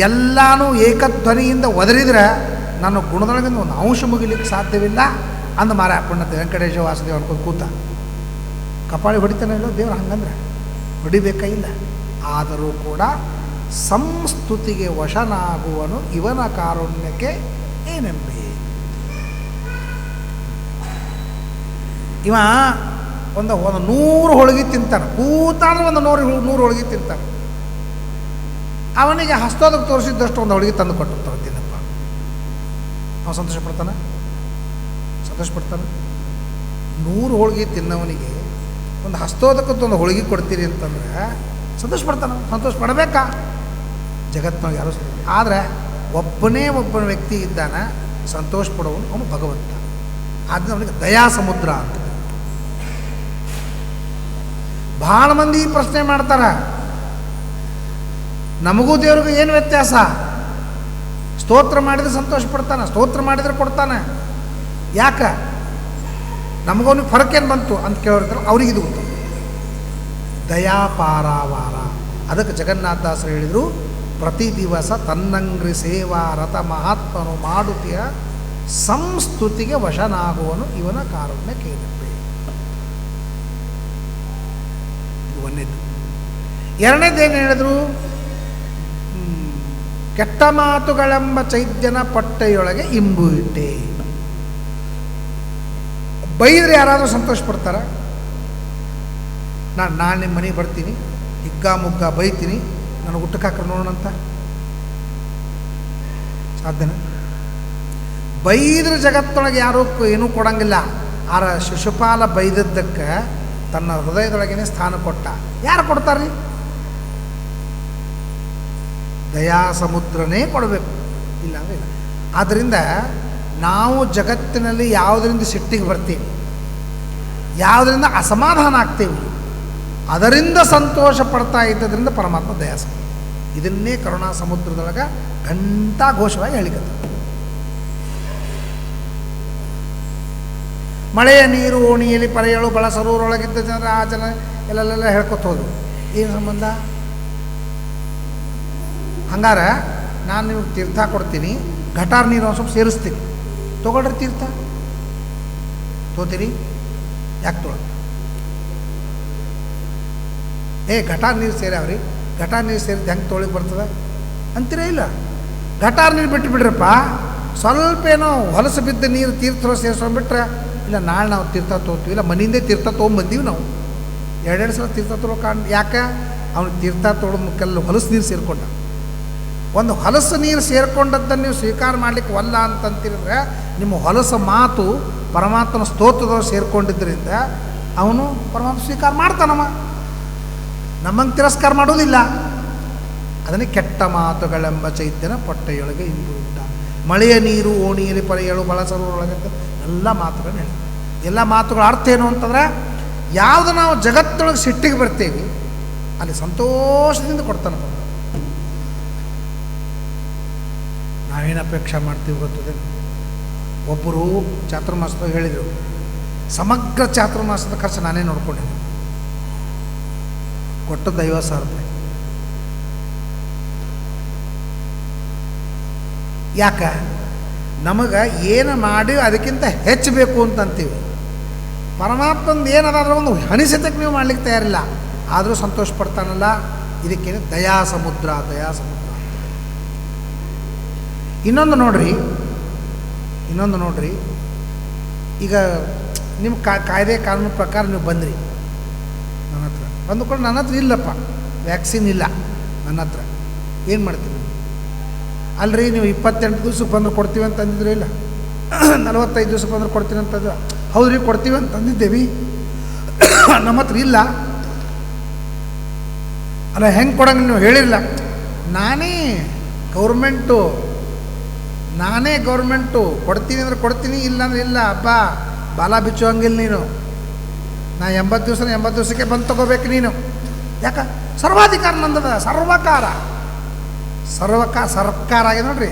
ಎಲ್ಲನೂ ಏಕಧ್ವನಿಯಿಂದ ಒದರಿದ್ರೆ ನನ್ನ ಗುಣದೊಳಗಿಂದ ಒಂದು ಅಂಶ ಮುಗಿಲಿಕ್ಕೆ ಸಾಧ್ಯವಿಲ್ಲ ಅಂದ ಮಾರ ಪುಣ್ಯತೆ ವೆಂಕಟೇಶ ವಾಸುದೇವ ಅನ್ಕೊಂಡು ಕೂತ. ಕಪಾಳಿ ಹೊಡಿತಾನೆ ಇಲ್ಲೋ ದೇವ್ರು? ಹಂಗಂದ್ರೆ ಹೊಡಿಬೇಕಾ? ಇಲ್ಲ. ಆದರೂ ಕೂಡ ಸಂಸ್ತುತಿಗೆ ವಶನಾಗುವನು ಇವನ ಕಾರುಣ್ಯಕ್ಕೆ ಏನೆಂಬೆ. ಇವ ಒಂದು 100 ಹೋಳಿಗೆ ತಿಂತಾನೆ, ಕೂತಾದ್ರೆ ಒಂದು 100 ಹೋಳಿಗೆ ತಿಂತಾನೆ. ಅವನಿಗೆ ಹಸ್ತೋದಕ್ಕೆ ತೋರಿಸಿದ್ದಷ್ಟು ಒಂದು ಹೋಳಿಗೆ ತಂದು ಕೊಟ್ಟಿರ್ತಾರೆ ತಿನ್ನಪ್ಪ. ಅವನು ಸಂತೋಷ ಪಡ್ತಾನೆ? ಸಂತೋಷ ಪಡ್ತಾನೆ? 100 ಹೋಳಿಗೆ ತಿನ್ನೋವನಿಗೆ ಒಂದು ಹಸ್ತೋದಕತ್ತೊಂದು ಹೋಳಿಗೆ ಕೊಡ್ತೀರಿ ಅಂತಂದ್ರೆ ಸಂತೋಷ ಪಡ್ತಾನೆ? ಸಂತೋಷ ಪಡಬೇಕಾ? ಜಗತ್ತಿನಾಗ ಯಾರು ಆದರೆ ಒಬ್ಬನೇ ಒಬ್ಬನ ವ್ಯಕ್ತಿ ಇದ್ದಾನೆ ಸಂತೋಷ ಪಡುವನು, ಅವನು ಭಗವಂತ. ಆದ್ದರಿಂದ ಅವನಿಗೆ ದಯಾ ಸಮುದ್ರ ಅಂತ. ಭಾಳ ಮಂದಿ ಪ್ರಶ್ನೆ ಮಾಡ್ತಾರೆ, ನಮಗೂ ದೇವ್ರಿಗೂ ಏನು ವ್ಯತ್ಯಾಸ? ಸ್ತೋತ್ರ ಮಾಡಿದ್ರೆ ಸಂತೋಷ ಪಡ್ತಾನೆ, ಸ್ತೋತ್ರ ಮಾಡಿದ್ರೆ ಕೊಡ್ತಾನೆ, ಯಾಕೆ ನಮಗವನಿಗೆ ಫರಕೇನು ಬಂತು ಅಂತ ಕೇಳಿರ್ತಾರೆ. ಅವ್ರಿಗಿದು ಗೊತ್ತು, ದಯಾಪಾರಾವಾರ. ಅದಕ್ಕೆ ಜಗನ್ನಾಥದಾಸರು ಹೇಳಿದರು, ಪ್ರತಿ ದಿವಸ ತನ್ನಂಗ್ರಿ ಸೇವಾ ರಥ ಮಹಾತ್ಮನು ಮಾಡುತ್ತೀಯ ಸಂಸ್ತುತಿಗೆ ವಶನಾಗುವನು ಇವನ ಕಾರುಣ್ಯ ಕೇಳಬೇಕು. ಒಂದೇದು. ಎರಡನೇದೇನು ಹೇಳಿದ್ರು? ಕೆಟ್ಟ ಮಾತುಗಳೆಂಬ ಚೈದ್ಯನ ಪಟ್ಟೆಯೊಳಗೆ ಇಂಬು ಇಟ್ಟೆ. ಬೈದ್ರೆ ಯಾರಾದರೂ ಸಂತೋಷ ಪಡ್ತಾರ? ನಾನು ನಿಮ್ಮ ಮನೆಗೆ ಬರ್ತೀನಿ, ಹಿಗ್ಗ ಮುಗ್ಗ ಬೈತೀನಿ, ನನಗೆ ಊಟಕ್ಕೆ ಹಾಕ್ರೆ ನೋಡೋಣಂತ ಸಾಧ್ಯನ? ಬೈದ್ರೆ ಜಗತ್ತೊಳಗೆ ಯಾರೂ ಏನೂ ಕೊಡಂಗಿಲ್ಲ. ಆರ ಶಿಶುಪಾಲ ಬೈದದ್ದಕ್ಕೆ ತನ್ನ ಹೃದಯದೊಳಗೇನೆ ಸ್ಥಾನ ಕೊಟ್ಟ. ಯಾರು ಕೊಡ್ತಾರ್ರಿ? ದಯಾ ಸಮುದ್ರನೇ ಕೊಡಬೇಕು, ಇಲ್ಲ ಅಂದರೆ ಇಲ್ಲ. ಆದ್ದರಿಂದ ನಾವು ಜಗತ್ತಿನಲ್ಲಿ ಯಾವುದರಿಂದ ಸಿಟ್ಟಿಗೆ ಬರ್ತೀವಿ, ಯಾವುದರಿಂದ ಅಸಮಾಧಾನ ಆಗ್ತೀವಿ, ಅದರಿಂದ ಸಂತೋಷ ಪಡ್ತಾ ಇದ್ದದ್ರಿಂದ ಪರಮಾತ್ಮ ದಯಾ ಸಮುದ್ರ. ಇದನ್ನೇ ಕರುಣಾ ಸಮುದ್ರದೊಳಗೆ ಘಂಟಾ ಘೋಷವಾಗಿ ಹೇಳಿಕತ್ತ. ಮಳೆಯ ನೀರು ಓಣಿಯಲ್ಲಿ ಪರೆಯಳು ಬಳಸರೂರೊಳಗಿದ್ದ ಜನರ ಆ ಜನ ಎಲ್ಲೆಲ್ಲ ಹೇಳ್ಕೊತ ಹೋದ್ರು. ಏನು ಸಂಬಂಧ? ಹಂಗಾರೆ ನಾನು ನಿಮಗೆ ತೀರ್ಥ ಕೊಡ್ತೀನಿ, ಘಟಾರ್ ನೀರು ಒಂದು ಸ್ವಲ್ಪ ಸೇರಿಸ್ತೀನಿ, ತೊಗೊಳ್ರಿ ತೀರ್ಥ. ತೋತೀರಿ? ಯಾಕೆ ತೊಗೊಳ? ಘಟಾರ್ ನೀರು ಸೇರ್ಯಾವ್ರಿ, ಘಟಾರ್ ನೀರು ಸೇರಿದ್ದು ಹೆಂಗೆ ತೊಳಿಗೆ ಬರ್ತದೆ ಅಂತೀರೇ? ಇಲ್ಲ, ಘಟಾರ್ ನೀರು ಬಿಟ್ಟು ಬಿಡ್ರಪ್ಪ, ಸ್ವಲ್ಪ ಏನೋ ಹೊಲಸು ಬಿದ್ದ ನೀರು ತೀರ್ಥ ಸೇರಿಸ್ಕೊಂಡ್ಬಿಟ್ರೆ, ಇಲ್ಲ ನಾಳೆ ನಾವು ತೀರ್ಥ ತೊಗೊತೀವಿ, ಇಲ್ಲ ಮನೆಯಿಂದೇ ತೀರ್ಥ ತೊಗೊಂಬಂದೀವಿ ನಾವು. 2 ಸಲ ತೀರ್ಥ ತೊಗೊಳಕ. ಯಾಕೆ? ಅವನು ತೀರ್ಥ ತೊಗೊಳೋದಕ್ಕೆಲ್ಲ ಹೊಲಸು ನೀರು ಸೇರಿಕೊಂಡ. ಒಂದು ಹೊಲಸು ನೀರು ಸೇರಿಕೊಂಡದ್ದನ್ನು ನೀವು ಸ್ವೀಕಾರ ಮಾಡಲಿಕ್ಕೆ ಒಲ್ಲ ಅಂತಂತಿದ್ರೆ, ನಿಮ್ಮ ಹೊಲಸು ಮಾತು ಪರಮಾತ್ಮನ ಸ್ತೋತ್ರದವ್ರು ಸೇರಿಕೊಂಡಿದ್ದರಿಂದ ಅವನು ಪರಮಾತ್ಮ ಸ್ವೀಕಾರ ಮಾಡ್ತಾನಮ್ಮ, ನಮ್ಮಂಗೆ ತಿರಸ್ಕಾರ ಮಾಡೋದಿಲ್ಲ. ಅದನ್ನೇ ಕೆಟ್ಟ ಮಾತುಗಳೆಂಬ ಚೈತ್ಯನ ಪಟ್ಟೆಯೊಳಗೆ ಇಂಬು ಇಟ್ಟ. ಮಳೆಯ ನೀರು ಓಣಿಯಲ್ಲಿ ಪರೆಯಳು ಬಳಸರೊಳಗೆ ಎಲ್ಲ ಮಾತುಗಳನ್ನ ಹೇಳಿ. ಎಲ್ಲ ಮಾತುಗಳ ಅರ್ಥ ಏನು ಅಂತಂದ್ರೆ, ಯಾವುದು ನಾವು ಜಗತ್ತೊಳಗೆ ಸಿಟ್ಟಿಗೆ ಬರ್ತೀವಿ ಅಲ್ಲಿ ಸಂತೋಷದಿಂದ ಕೊಡ್ತಾನೆ. ನಾವೇನು ಅಪೇಕ್ಷೆ ಮಾಡ್ತೀವಿ ಗೊತ್ತದೆ? ಒಬ್ಬರು ಚಾತುರ್ಮಾಸದಾಗ ಹೇಳಿದರು, ಸಮಗ್ರ ಚಾತುರ್ಮಾಸದ ಖರ್ಚು ನಾನೇ ನೋಡ್ಕೊಂಡಿದ್ದೆ, ಕೊಟ್ಟದ್ದು 50,000 ರೂಪಾಯಿ. ಯಾಕೆ? ನಮಗೆ ಏನು ಮಾಡಿ ಅದಕ್ಕಿಂತ ಹೆಚ್ಚು ಬೇಕು ಅಂತಂತೀವಿ. ಪರಮಾತ್ಮಂದು ಏನದಾದ್ರೂ ಒಂದು ಹಣಿಸತಕ್ಕೆ ನೀವು ಮಾಡ್ಲಿಕ್ಕೆ ತಯಾರಿಲ್ಲ, ಆದರೂ ಸಂತೋಷ ಪಡ್ತಾನಲ್ಲ. ಇದಕ್ಕೇನು ದಯಾ ಸಮುದ್ರ, ದಯಾ ಸಮುದ್ರ. ಇನ್ನೊಂದು ನೋಡ್ರಿ, ಈಗ ನಿಮ್ಮ ಕಾಯ್ದೆ ಕಾನೂನು ಪ್ರಕಾರ ನೀವು ಬಂದ್ರಿ ನನ್ನ ಹತ್ರ, ಬಂದುಕೊಂಡು ನನ್ನ ಹತ್ರ ಇಲ್ಲಪ್ಪ ವ್ಯಾಕ್ಸಿನ್ ಇಲ್ಲ ನನ್ನ ಹತ್ರ, ಏನು ಮಾಡ್ತೀನಿ? ಅಲ್ರಿ ನೀವು 28 ದಿವ್ಸಕ್ಕೆ ಬಂದ್ರೆ ಕೊಡ್ತೀವಿ ಅಂತ ಅಂದಿದ್ರು, ಇಲ್ಲ 45 ದಿವ್ಸಕ್ಕೆ ಬಂದ್ರೆ ಕೊಡ್ತೀನಿ ಅಂತಂದು. ಹೌದ್ರಿ ಕೊಡ್ತೀವಿ ಅಂತ ಅಂದಿದ್ದೇವೆ, ನಮ್ಮ ಹತ್ರ ಇಲ್ಲ. ಅಲ್ಲ ಹೆಂಗೆ ಕೊಡಂಗೆ ನೀವು ಹೇಳಿರಲಿಲ್ಲ. ನಾನೇ ಗೌರ್ಮೆಂಟು ಕೊಡ್ತೀನಿ ಅಂದ್ರೆ ಕೊಡ್ತೀನಿ, ಇಲ್ಲ ಅಂದ್ರೆ ಇಲ್ಲ. ಹಬ್ಬ ಬಾಲ ಬಿಚ್ಚುವಂಗಿಲ್ಲ ನೀನು. ನಾ 80 ದಿವಸಕ್ಕೆ ಬಂದು ತಗೋಬೇಕು ನೀನು. ಯಾಕೆ? ಸರ್ವಾಧಿಕಾರ ನಂದದ. ಸರ್ಕಾರ ಆಗಿದೆ ನೋಡ್ರಿ,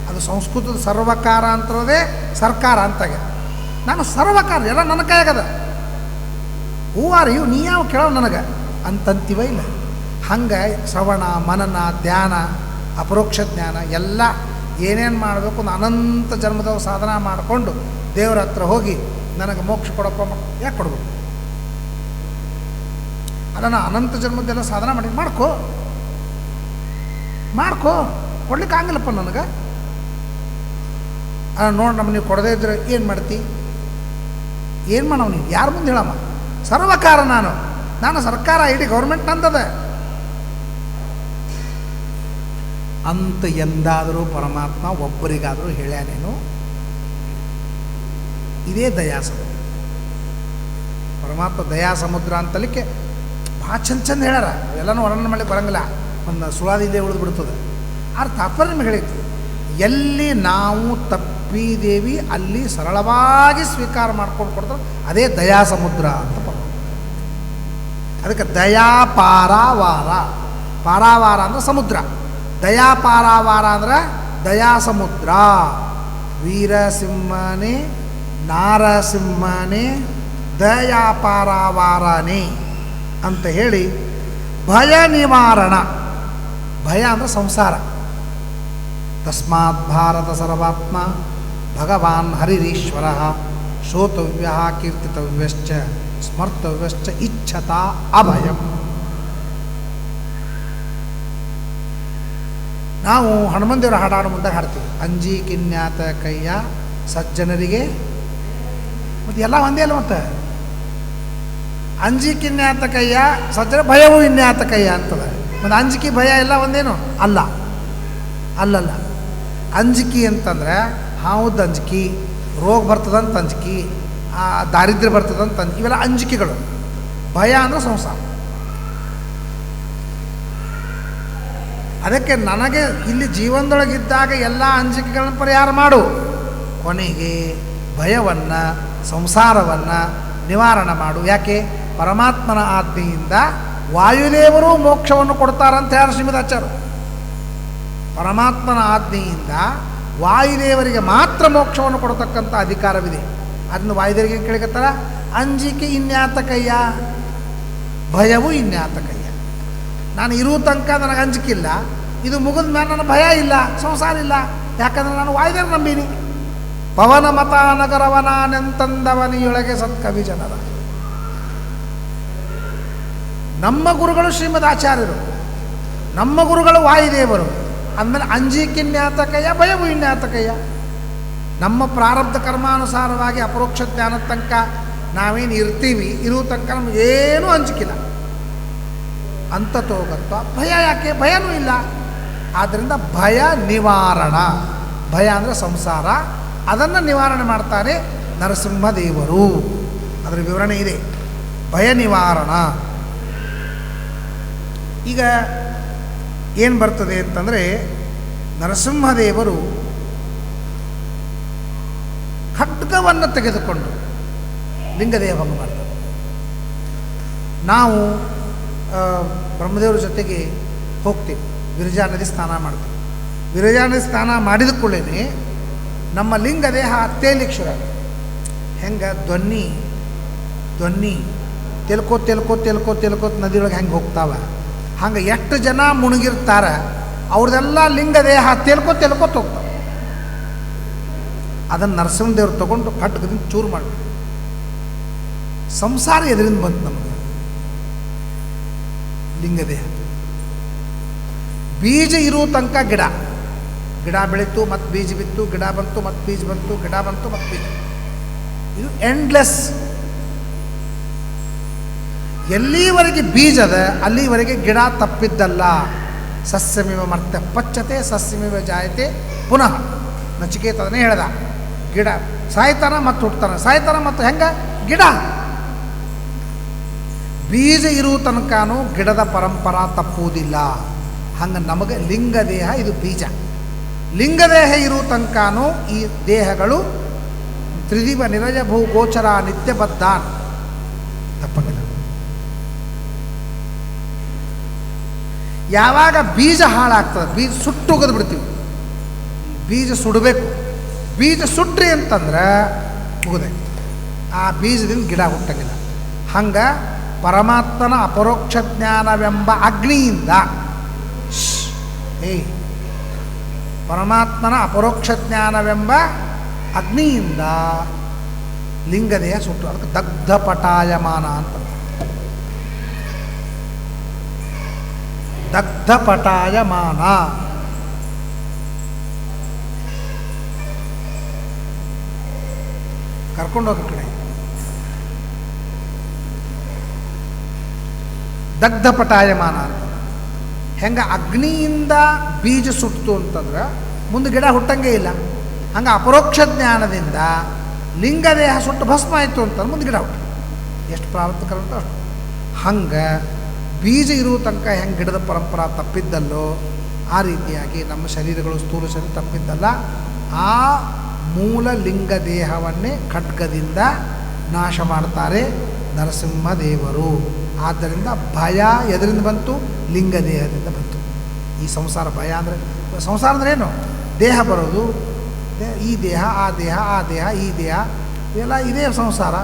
ಅದು ಸಂಸ್ಕೃತದ ಸರ್ವಕಾರ ಅಂತದೇ ಸರ್ಕಾರ ಅಂತಾಗೆ. ನಾನು ಸರ್ವಕಾರ, ಎಲ್ಲ ನನ್ನ ಕೈಯಾಗದ. ಹೂ ಆರ್ ಇವು, ನೀ ಯಾವ ಕೇಳೋ ನನಗೆ ಅಂತಂತೀವ? ಇಲ್ಲ. ಹಂಗೆ ಶ್ರವಣ ಮನನ ಧ್ಯಾನ ಅಪರೋಕ್ಷ ಜ್ಞಾನ ಎಲ್ಲ ಏನೇನು ಮಾಡಬೇಕು, ಒಂದು ಅನಂತ ಜನ್ಮದ ಸಾಧನ ಮಾಡಿಕೊಂಡು ದೇವರ ಹತ್ರ ಹೋಗಿ ನನಗೆ ಮೋಕ್ಷ ಕೊಡಪ್ಪ, ಯಾಕೆ ಕೊಡ್ಬೇಕು? ಅಲ್ಲ, ನಾ ಅನಂತ ಜನ್ಮದ್ದೆಲ್ಲ ಸಾಧನ ಮಾಡಿ ಮಾಡ್ಕೋ ಕೊಡ್ಲಿಕ್ಕೆ ಆಗಲ್ಲಪ್ಪ ನನಗೆ. ನೋಡಿ, ನಮ್ಮ ನೀವು ಕೊಡದೇ ಇದ್ರೆ ಏನು ಮಾಡ್ತಿ? ಏನು ಮಾಡವ ನೀವು? ಯಾರ ಮುಂದೆ ಹೇಳಮ್ಮ? ಸರ್ವಕಾರ ನಾನು ಸರ್ಕಾರ, ಇಡೀ ಗೌರ್ಮೆಂಟ್ ನಂದದ ಅಂತ ಎಂದಾದರೂ ಪರಮಾತ್ಮ ಒಬ್ಬರಿಗಾದರೂ ಹೇಳ್ಯಾನೇನು? ಇದೇ ದಯಾ ಸಮುದ್ರ. ಪರಮಾತ್ಮ ದಯಾ ಸಮುದ್ರ ಅಂತಲಿಕ್ಕೆ ಭಾಳ ಚಂದ ಹೇಳ್ಯಾರ. ಎಲ್ಲನೂ ವರ್ಣನೆ ಮಾಡಲಿಕ್ಕೆ ಬರಂಗಿಲ್ಲ, ಒಂದು ಸುಳಾದಿಲ್ಲೇ ಉಳಿದು ಬಿಡ್ತದೆ. ಆದ್ರೆ ತಾತ್ಪರ್ಯ ನಿಮಗೆ ಹೇಳಿತ್ತು, ಎಲ್ಲಿ ನಾವು ತಪ್ಪಿದೇವಿ ಅಲ್ಲಿ ಸರಳವಾಗಿ ಸ್ವೀಕಾರ ಮಾಡ್ಕೊಂಡು ಕೊಡ್ತಾರೆ, ಅದೇ ದಯಾ ಸಮುದ್ರ ಅಂತ ಪರಮಾತ್ಮ. ಅದಕ್ಕೆ ದಯಾ ಪಾರಾವಾರ, ಪಾರಾವಾರ ಅಂದ್ರೆ ಸಮುದ್ರ, ದಯಾ ಪಾರಾವಾರ ಅಂದ್ರೆ ದಯಾ ಸಮುದ್ರ. ವೀರಸಿಂಹನೇ ನಾರಸಿಂಹನೇ ದಯಾ ಪಾರಾವಾರನೇ ಅಂತ ಹೇಳಿ ಭಯ ನಿವಾರಣ. ಭಯ ಅಂದರೆ ಸಂಸಾರ. ತಸ್ಮಾತ್ ಭಾರತ ಸರ್ವಾತ್ಮ ಭಗವಾನ್ ಹರಿರೀಶ್ವರ ಶ್ರೋತವ್ಯ ಕೀರ್ತಿತವ್ಯಶ್ಚ ಸ್ಮರ್ತವ್ಯಶ್ಚ ಇಚ್ಛತಾ ಅಭಯಂ. ನಾವು ಹನುಮಂದೇವರ ಹಾಡಾಡು ಮುಂದೆ ಹಾಡ್ತೀವಿ, ಅಂಜಿ ಕಿನ್ಯಾತ ಕೈಯ ಸಜ್ಜನರಿಗೆ. ಮತ್ತು ಎಲ್ಲ ಒಂದೇ ಅಲ್ಲ, ಮತ್ತು ಅಂಜಿಕೆ ಇನ್ಯಾತ ಕೈಯ ಸಜ್ಜನ ಭಯವೂ ಇನ್ಯಾತ ಕೈಯ ಅಂತದೆ. ಮತ್ತು ಅಂಜಿಕೆ ಭಯ ಎಲ್ಲ ಒಂದೇನು ಅಲ್ಲ, ಅಲ್ಲಲ್ಲ. ಅಂಜಿಕೆ ಅಂತಂದರೆ ಹಾವುದ ಅಂಜಿಕೆ, ರೋಗ ಬರ್ತದಂತ ಅಂಜಿಕೆ, ದಾರಿದ್ರ್ಯ ಬರ್ತದಂತ ಇವೆಲ್ಲ ಅಂಜಿಕೆಗಳು. ಭಯ ಅಂದರೆ ಸಂಸಾರ. ಅದಕ್ಕೆ ನನಗೆ ಇಲ್ಲಿ ಜೀವನದೊಳಗಿದ್ದಾಗ ಎಲ್ಲ ಅಂಜಿಕೆಗಳನ್ನು ಪರಿಹಾರ ಮಾಡು, ಕೊನೆಗೆ ಭಯವನ್ನು ಸಂಸಾರವನ್ನು ನಿವಾರಣೆ ಮಾಡು. ಯಾಕೆ? ಪರಮಾತ್ಮನ ಆಜ್ಞೆಯಿಂದ ವಾಯುದೇವರು ಮೋಕ್ಷವನ್ನು ಕೊಡ್ತಾರಂತ ಯಾರು ಶ್ರೀಮದಾಚಾರ್ಯರು. ಪರಮಾತ್ಮನ ಆಜ್ಞೆಯಿಂದ ವಾಯುದೇವರಿಗೆ ಮಾತ್ರ ಮೋಕ್ಷವನ್ನು ಕೊಡತಕ್ಕಂಥ ಅಧಿಕಾರವಿದೆ. ಅದನ್ನು ವಾಯುದೇವರಿಗೆ ಕೇಳಿಕತ್ತಾರ, ಅಂಜಿಕೆ ಇನ್ಯಾತ ಕೈಯ, ಭಯವೂ ಇನ್ಯಾತ ಕೈಯ. ನಾನು ಇರುವ ತನಕ ನನಗೆ ಅಂಜಿಕಿಲ್ಲ, ಇದು ಮುಗಿದ ಮೇಲೆ ನನ್ನ ಭಯ ಇಲ್ಲ, ಸಂಸಾರ ಇಲ್ಲ. ಯಾಕಂದರೆ ನಾನು ವಾಯುದೇವರು ನಂಬೀನಿ. ಪವನ ಮತ ನಗರವನಾನೆಂತಂದವನಿಯೊಳಗೆ ಸತ್ಕವಿ ಜನರ. ನಮ್ಮ ಗುರುಗಳು ಶ್ರೀಮದ್ ಆಚಾರ್ಯರು, ನಮ್ಮ ಗುರುಗಳು ವಾಯುದೇವರು. ಅಂದಮೇಲೆ ಅಂಜಿಕೆ ಇನ್ಯಾತಕಯ್ಯ, ಭಯವೂ ಇನ್ಯಾತಕಯ್ಯ. ನಮ್ಮ ಪ್ರಾರಬ್ಧ ಕರ್ಮಾನುಸಾರವಾಗಿ ಅಪರೋಕ್ಷ ಜ್ಞಾನದ ತನಕ ನಾವೇನು ಇರ್ತೀವಿ, ಇರುವ ತನಕ ನಮಗೇನೂ ಅಂಜಿಕಿಲ್ಲ. ಅಂತತೋಗತ್ವ ಭಯ ಯಾಕೆ? ಭಯನೂ ಇಲ್ಲ. ಆದ್ದರಿಂದ ಭಯ ನಿವಾರಣ. ಭಯ ಅಂದರೆ ಸಂಸಾರ, ಅದನ್ನು ನಿವಾರಣೆ ಮಾಡ್ತಾರೆ ನರಸಿಂಹದೇವರು. ಅದರ ವಿವರಣೆ ಇದೆ, ಭಯ ನಿವಾರಣ. ಈಗ ಏನು ಬರ್ತದೆ ಅಂತಂದರೆ, ನರಸಿಂಹದೇವರು ಖಡ್ಗವನ್ನು ತೆಗೆದುಕೊಂಡು ಲಿಂಗದೇಹವನ್ನು ಮಾಡ್ತಾರೆ. ನಾವು ಬ್ರಹ್ಮದೇವರ ಜೊತೆಗೆ ಹೋಗ್ತೀವಿ, ವಿರಜಾ ನದಿ ಸ್ನಾನ ಮಾಡ್ತೀವಿ. ವಿರಜಾ ನದಿ ಸ್ನಾನ ಮಾಡಿದ ಕೂಡಲೇ ನಮ್ಮ ಲಿಂಗದೇಹ ತೇಲಿಕ್ಕೆ ಶುರು ಆಗುತ್ತೆ. ಹೆಂಗೆ ಧ್ವನಿ ತೆಲ್ಕೋತ್ ನದಿಯೊಳಗೆ ಹೆಂಗೆ ಹೋಗ್ತಾವೆ, ಹಂಗೆ ಎಷ್ಟು ಜನ ಮುಳುಗಿರ್ತಾರೆ ಅವ್ರದ್ದೆಲ್ಲ ಲಿಂಗದೇಹ ತೇಲ್ಕೋತ್ ಹೋಗ್ತಾವೆ. ಅದನ್ನು ನರಸಿಂಹದೇವರು ತಗೊಂಡು ಖಡ್ಗದಿಂದ ಚೂರು ಮಾಡಬೇಕು. ಸಂಸಾರ ಎದರಿಂದ ಬಂತು ನಮಗೆ? ಲಿಂಗದೇಹ. ಬೀಜ ಇರುವ ತನಕ ಗಿಡ ಬೆಳೀತು, ಮತ್ತು ಬೀಜ ಬಿತ್ತು, ಗಿಡ ಬಂತು, ಮತ್ತು ಬೀಜ ಬಂತು, ಗಿಡ ಬಂತು, ಮತ್ತು ಬೀಜ. ಇದು ಎಂಡ್ಲೆಸ್. ಎಲ್ಲಿವರೆಗೆ ಬೀಜ ಅದ ಅಲ್ಲಿವರೆಗೆ ಗಿಡ ತಪ್ಪಿದ್ದಲ್ಲ. ಸಸ್ಯಮಿವ ಮರ್ತ್ಯ ಪಚ್ಚತೆ ಸಸ್ಯಮಿವ ಜಾಯತೆ ಪುನಃ. ನಚಿಕೇತ ಅದನ್ನೇ ಹೇಳ್ದ, ಗಿಡ ಸಾಯ್ತಾನ ಮತ್ತು ಹುಟ್ಟತಾನ, ಸಾಯ್ತಾನ ಮತ್ತು ಹೆಂಗೆ ಗಿಡ. ಬೀಜ ಇರುವ ತನಕನೂ ಗಿಡದ ಪರಂಪರಾ ತಪ್ಪುವುದಿಲ್ಲ. ಹಂಗೆ ನಮಗೆ ಲಿಂಗದೇಹ ಇದು ಬೀಜ. ಲಿಂಗದೇಹ ಇರುವ ತನಕನೂ ಈ ದೇಹಗಳು ತ್ರಿದಿವ ನಿರಜ ಭೂ ಗೋಚರ ನಿತ್ಯಬದ್ಧ ತಪ್ಪಂಗಿಲ್ಲ. ಯಾವಾಗ ಬೀಜ ಹಾಳಾಗ್ತದೆ, ಬೀಜ ಸುಟ್ಟೋಗದು ಬಿಡ್ತೀವಿ. ಬೀಜ ಸುಡಬೇಕು. ಬೀಜ ಸುಟ್ರಿ ಅಂತಂದ್ರೆ ಮುಗಿದೆ, ಆ ಬೀಜದಿಂದ ಗಿಡ ಹುಟ್ಟಂಗಿಲ್ಲ. ಹಂಗೆ ಪರಮಾತ್ಮನ ಅಪರೋಕ್ಷ ಜ್ಞಾನವೆಂಬ ಅಗ್ನಿಯಿಂದ ಪರಮಾತ್ಮನ ಅಪರೋಕ್ಷ ಜ್ಞಾನವೆಂಬ ಅಗ್ನಿಯಿಂದ ಲಿಂಗದೇಹ ಸುಟ್ಟು, ಅದಕ್ಕೆ ದಗ್ಧ ಪಟಾಯಮಾನ ಅಂತ. ದಗ್ಧ ಪಟಾಯಮಾನ. ಕರ್ಕೊಂಡೋಗ ಕಡೆ. ದಗ್ಧ ಪಟಾಯಮಾನ ಅಂತ. ಹೆಂಗೆ ಅಗ್ನಿಯಿಂದ ಬೀಜ ಸುಟ್ಟು ಅಂತಂದ್ರೆ ಮುಂದೆ ಗಿಡ ಹುಟ್ಟಂಗೆ ಇಲ್ಲ. ಹಂಗೆ ಅಪರೋಕ್ಷ ಜ್ಞಾನದಿಂದ ಲಿಂಗದೇಹ ಸುಟ್ಟು ಭಸ್ಮ ಆಯಿತು ಅಂತ ಮುಂದೆ ಗಿಡ ಹುಟ್ಟು. ಎಷ್ಟು ಪ್ರಾರಬ್ಧಕರ ಅಂತ ಅಷ್ಟು. ಹಂಗೆ ಬೀಜ ಇರುವ ತನಕ ಹೆಂಗೆ ಗಿಡದ ಪರಂಪರಾ ತಪ್ಪಿದ್ದಲ್ಲೋ ಆ ರೀತಿಯಾಗಿ ನಮ್ಮ ಶರೀರಗಳು ಸ್ಥೂಲ ಶರೀರ ತಪ್ಪಿದ್ದಲ್ಲ. ಆ ಮೂಲ ಲಿಂಗ ದೇಹವನ್ನೇ ಖಡ್ಗದಿಂದ ನಾಶ ಮಾಡ್ತಾರೆ ನರಸಿಂಹದೇವರು. ಆದ್ದರಿಂದ ಭಯ ಎದರಿಂದ ಬಂತು? ಲಿಂಗ ದೇಹದಿಂದ ಬಂತು. ಈ ಸಂಸಾರ ಭಯ ಅಂದರೆ, ಸಂಸಾರ ಅಂದರೆ ಏನು? ದೇಹ ಬರೋದು, ಈ ದೇಹ ಆ ದೇಹ ಆ ದೇಹ ಈ ದೇಹ ಇವೆಲ್ಲ ಇದೇ ಸಂಸಾರ.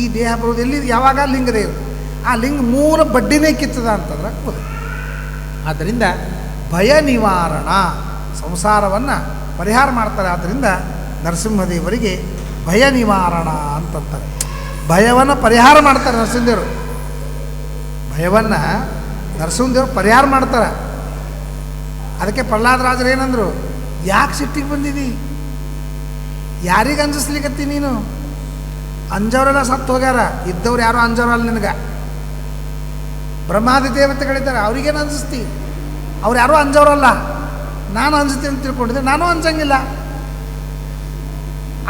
ಈ ದೇಹ ಬರೋದು ಎಲ್ಲಿ? ಯಾವಾಗ? ಲಿಂಗದೇಹ. ಆ ಲಿಂಗ ಮೂಲ ಬಡ್ಡಿನೇ ಕಿತ್ತದ ಅಂತಂದ್ರೆ ಆದ್ದರಿಂದ ಭಯ ನಿವಾರಣ, ಸಂಸಾರವನ್ನು ಪರಿಹಾರ ಮಾಡ್ತಾರೆ. ಆದ್ದರಿಂದ ನರಸಿಂಹದೇವರಿಗೆ ಭಯ ನಿವಾರಣ ಅಂತಂತಾರೆ. ಭಯವನ್ನು ಪರಿಹಾರ ಮಾಡ್ತಾರೆ ನರಸಿಂಹದೇವರು. ಭಯವನ್ನು ನರಸಿಂಹದೇವರು ಪರಿಹಾರ ಮಾಡ್ತಾರೆ. ಅದಕ್ಕೆ ಪ್ರಹ್ಲಾದರಾಜರು ಏನಂದರು? ಯಾಕೆ ಸಿಟ್ಟಿಗೆ ಬಂದಿದ್ದಿ? ಯಾರಿಗೆ ಅಂಜಿಸ್ಲಿಕ್ಕತ್ತಿ ನೀನು? ಅಂಜವರೆಲ್ಲ ಸತ್ತು ಹೋಗ್ಯಾರ, ಇದ್ದವ್ರು ಯಾರು ಅಂಜವರಲ್ಲ ನಿನಗೆ. ಬ್ರಹ್ಮಾದಿ ದೇವತೆಗಳಿದ್ದಾರೆ, ಅವ್ರಿಗೇನು ಅಂಜಿಸ್ತಿ? ಅವ್ರು ಯಾರೂ ಅಂಜವರಲ್ಲ. ನಾನು ಅಂಜ್ತೀನಿ ಅಂತ ತಿಳ್ಕೊಂಡಿದ್ದೆ, ನಾನು ಅಂಜಂಗಿಲ್ಲ.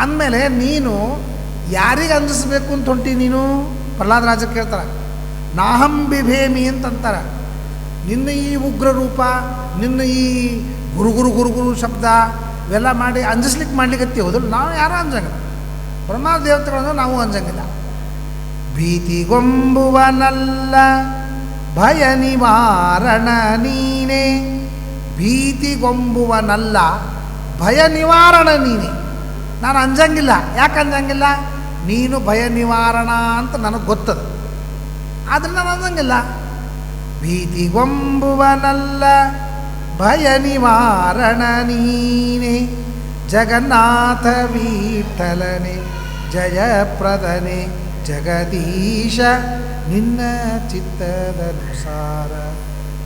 ಅಂದಮೇಲೆ ನೀನು ಯಾರಿಗೆ ಅಂಜಿಸ್ಬೇಕು ಅಂತ ಹೊಂಟಿ ನೀನು? ಪ್ರಹ್ಲಾದರಾಜ ಕೇಳ್ತಾರೆ. ನಾಹಂ ಬಿಭೇಮಿ ಅಂತಂತಾರೆ. ನಿನ್ನ ಈ ಉಗ್ರ ರೂಪ, ನಿನ್ನ ಈ ಗುರು ಶಬ್ದ ಇವೆಲ್ಲ ಮಾಡಿ ಅಂಜಿಸ್ಲಿಕ್ಕೆ ಮಾಡ್ಲಿಕ್ಕೆ ಹೋದ್ರು ನಾವು ಯಾರೂ ಅಂಜಂಗಿಲ್ಲ. ಬ್ರಹ್ಮ ದೇವತೆಗಳನ್ನು ನಾವು ಅಂಜಂಗಿಲ್ಲ. ಭೀತಿಗೊಂಬುವನಲ್ಲ ಭಯ ನಿವಾರಣ ನೀನೇ. ಭೀತಿಗೊಂಬುವನಲ್ಲ ಭಯ ನಿವಾರಣ ನೀನೇ. ನಾನು ಅಂಜಂಗಿಲ್ಲ. ಯಾಕೆ ಅಂಜಂಗಿಲ್ಲ? ನೀನು ಭಯ ನಿವಾರಣ ಅಂತ ನನಗೆ ಗೊತ್ತದ, ಆದರೆ ನಾನು ಅಂಜಂಗಿಲ್ಲ. ಭೀತಿಗೊಂಬುವನಲ್ಲ ಭಯ ನಿವಾರಣ ನೀನೇ. ಜಗನ್ನಾಥ ವಿಠಲನೆ ಜಯಪ್ರದನೆ ಜಗದೀಶ ನಿನ್ನ ಚಿತ್ತದನುಸಾರ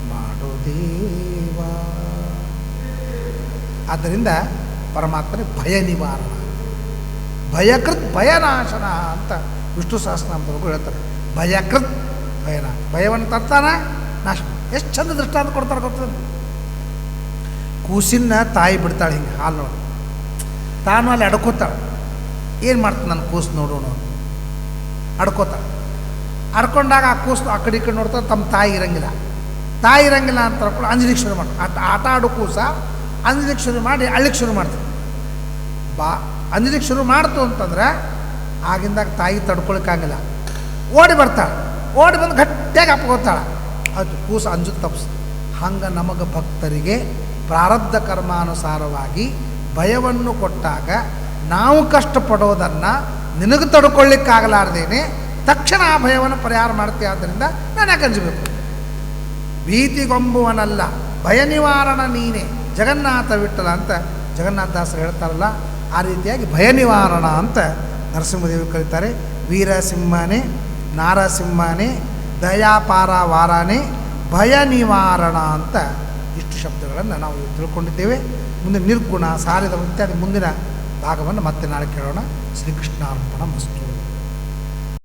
ಮಾಡು ದೇವ. ಆದ್ದರಿಂದ ಪರಮಾತ್ಮನೇ ಭಯ ನಿವಾರಣ, ಭಯಕೃತ್ ಭಯನಾಶನ ಅಂತ ವಿಷ್ಣು ಸಹಸ್ರನಾಮದವರೆಗೂ ಹೇಳ್ತಾರೆ. ಭಯಕೃತ್ ಭಯನಾಶ, ಭಯವನ್ನು ತರ್ತಾನ, ನಾಶ. ಎಷ್ಟು ಚಂದ ದೃಷ್ಟಾಂತ ಕೊಡ್ತಾರೆ ಗೊತ್ತದ? ಕೂಸಿನ ತಾಯಿ ಬಿಡ್ತಾಳೆ ಹಿಂಗೆ ಹಾಲು, ತಾನು ಅಲ್ಲಿ ಅಡ್ಕೋತಾಳೆ. ಏನು ಮಾಡ್ತಾನೆ ನನ್ನ ಕೂಸು ನೋಡೋಣ, ಅಡ್ಕೋತಾಳೆ. ಅಡ್ಕೊಂಡಾಗ ಆ ಕೂಸು ಆ ಕಡೆ ಈ ಕಡೆ ನೋಡ್ತಾರೆ, ತಮ್ಮ ತಾಯಿ ಇರಂಗಿಲ್ಲ. ತಾಯಿ ಇರಂಗಿಲ್ಲ ಅಂತ ಹೇಳ್ಕೊಂಡು ಅಂಜಲಿಕ್ಕೆ ಶುರು ಮಾಡ್ತಾರೆ. ಆಟ ಆಡೋ ಕೂಸ ಅಂಜಲಿಕ್ಕೆ ಶುರು ಮಾಡಿ ಅಳ್ಳಿಕ್ಕೆ ಶುರು ಮಾಡ್ತಾರೆ. ಅಂಜಲಿಕ್ಕೆ ಶುರು ಮಾಡ್ತು ಅಂತಂದ್ರೆ ಆಗಿಂದಾಗ ತಾಯಿ ತಡ್ಕೊಳಕ್ಕಾಗಿಲ್ಲ, ಓಡಿ ಬರ್ತಾಳೆ. ಓಡಿ ಬಂದು ಗಟ್ಟಿಯಾಗಿ ಅಪ್ಕೋತಾಳೆ. ಅದು ಕೂಸು ಅಂಜುದು ತಪ್ಪಿಸ್. ಹಂಗೆ ನಮಗೆ ಭಕ್ತರಿಗೆ ಪ್ರಾರಬ್ಧ ಕರ್ಮಾನುಸಾರವಾಗಿ ಭಯವನ್ನು ಕೊಟ್ಟಾಗ ನಾವು ಕಷ್ಟಪಡೋದನ್ನು ನಿನಗೆ ತಡ್ಕೊಳ್ಳಿಕ್ಕಾಗಲಾರ್ದೇನೆ ತಕ್ಷಣ ಆ ಭಯವನ್ನು ಪರಿಹಾರ ಮಾಡ್ತೀವಿ. ಆದ್ದರಿಂದ ನಾನು ಯಾಕೆ ಅಂಜಬೇಕು? ಭೀತಿಗೊಂಬುವನಲ್ಲ ಭಯ ನಿವಾರಣ ನೀನೇ ಜಗನ್ನಾಥ ವಿಠಲ ಅಂತ ಜಗನ್ನಾಥದಾಸರು ಹೇಳ್ತಾರಲ್ಲ, ಆ ರೀತಿಯಾಗಿ ಭಯ ನಿವಾರಣ ಅಂತ ನರಸಿಂಹದೇವರು ಕರೀತಾರೆ. ವೀರಸಿಂಹನೇ ನಾರಸಿಂಹನೇ ದಯಾಪಾರ ವಾರಾನೇ ಭಯ ನಿವಾರಣ ಅಂತ ಇಷ್ಟು ಶಬ್ದಗಳನ್ನು ನಾವು ತಿಳ್ಕೊಂಡಿದ್ದೇವೆ. ಮುಂದೆ ನಿರ್ಗುಣ ಸಾರಿದ ಇತ್ಯಾದಿ ಮುಂದಿನ ಭಾಗವನ್ನು ಮತ್ತೆ ನಾಳೆ ಕೇಳೋಣ. ಶ್ರೀಕೃಷ್ಣಾರ್ಪಣ ಮಸ್ತು.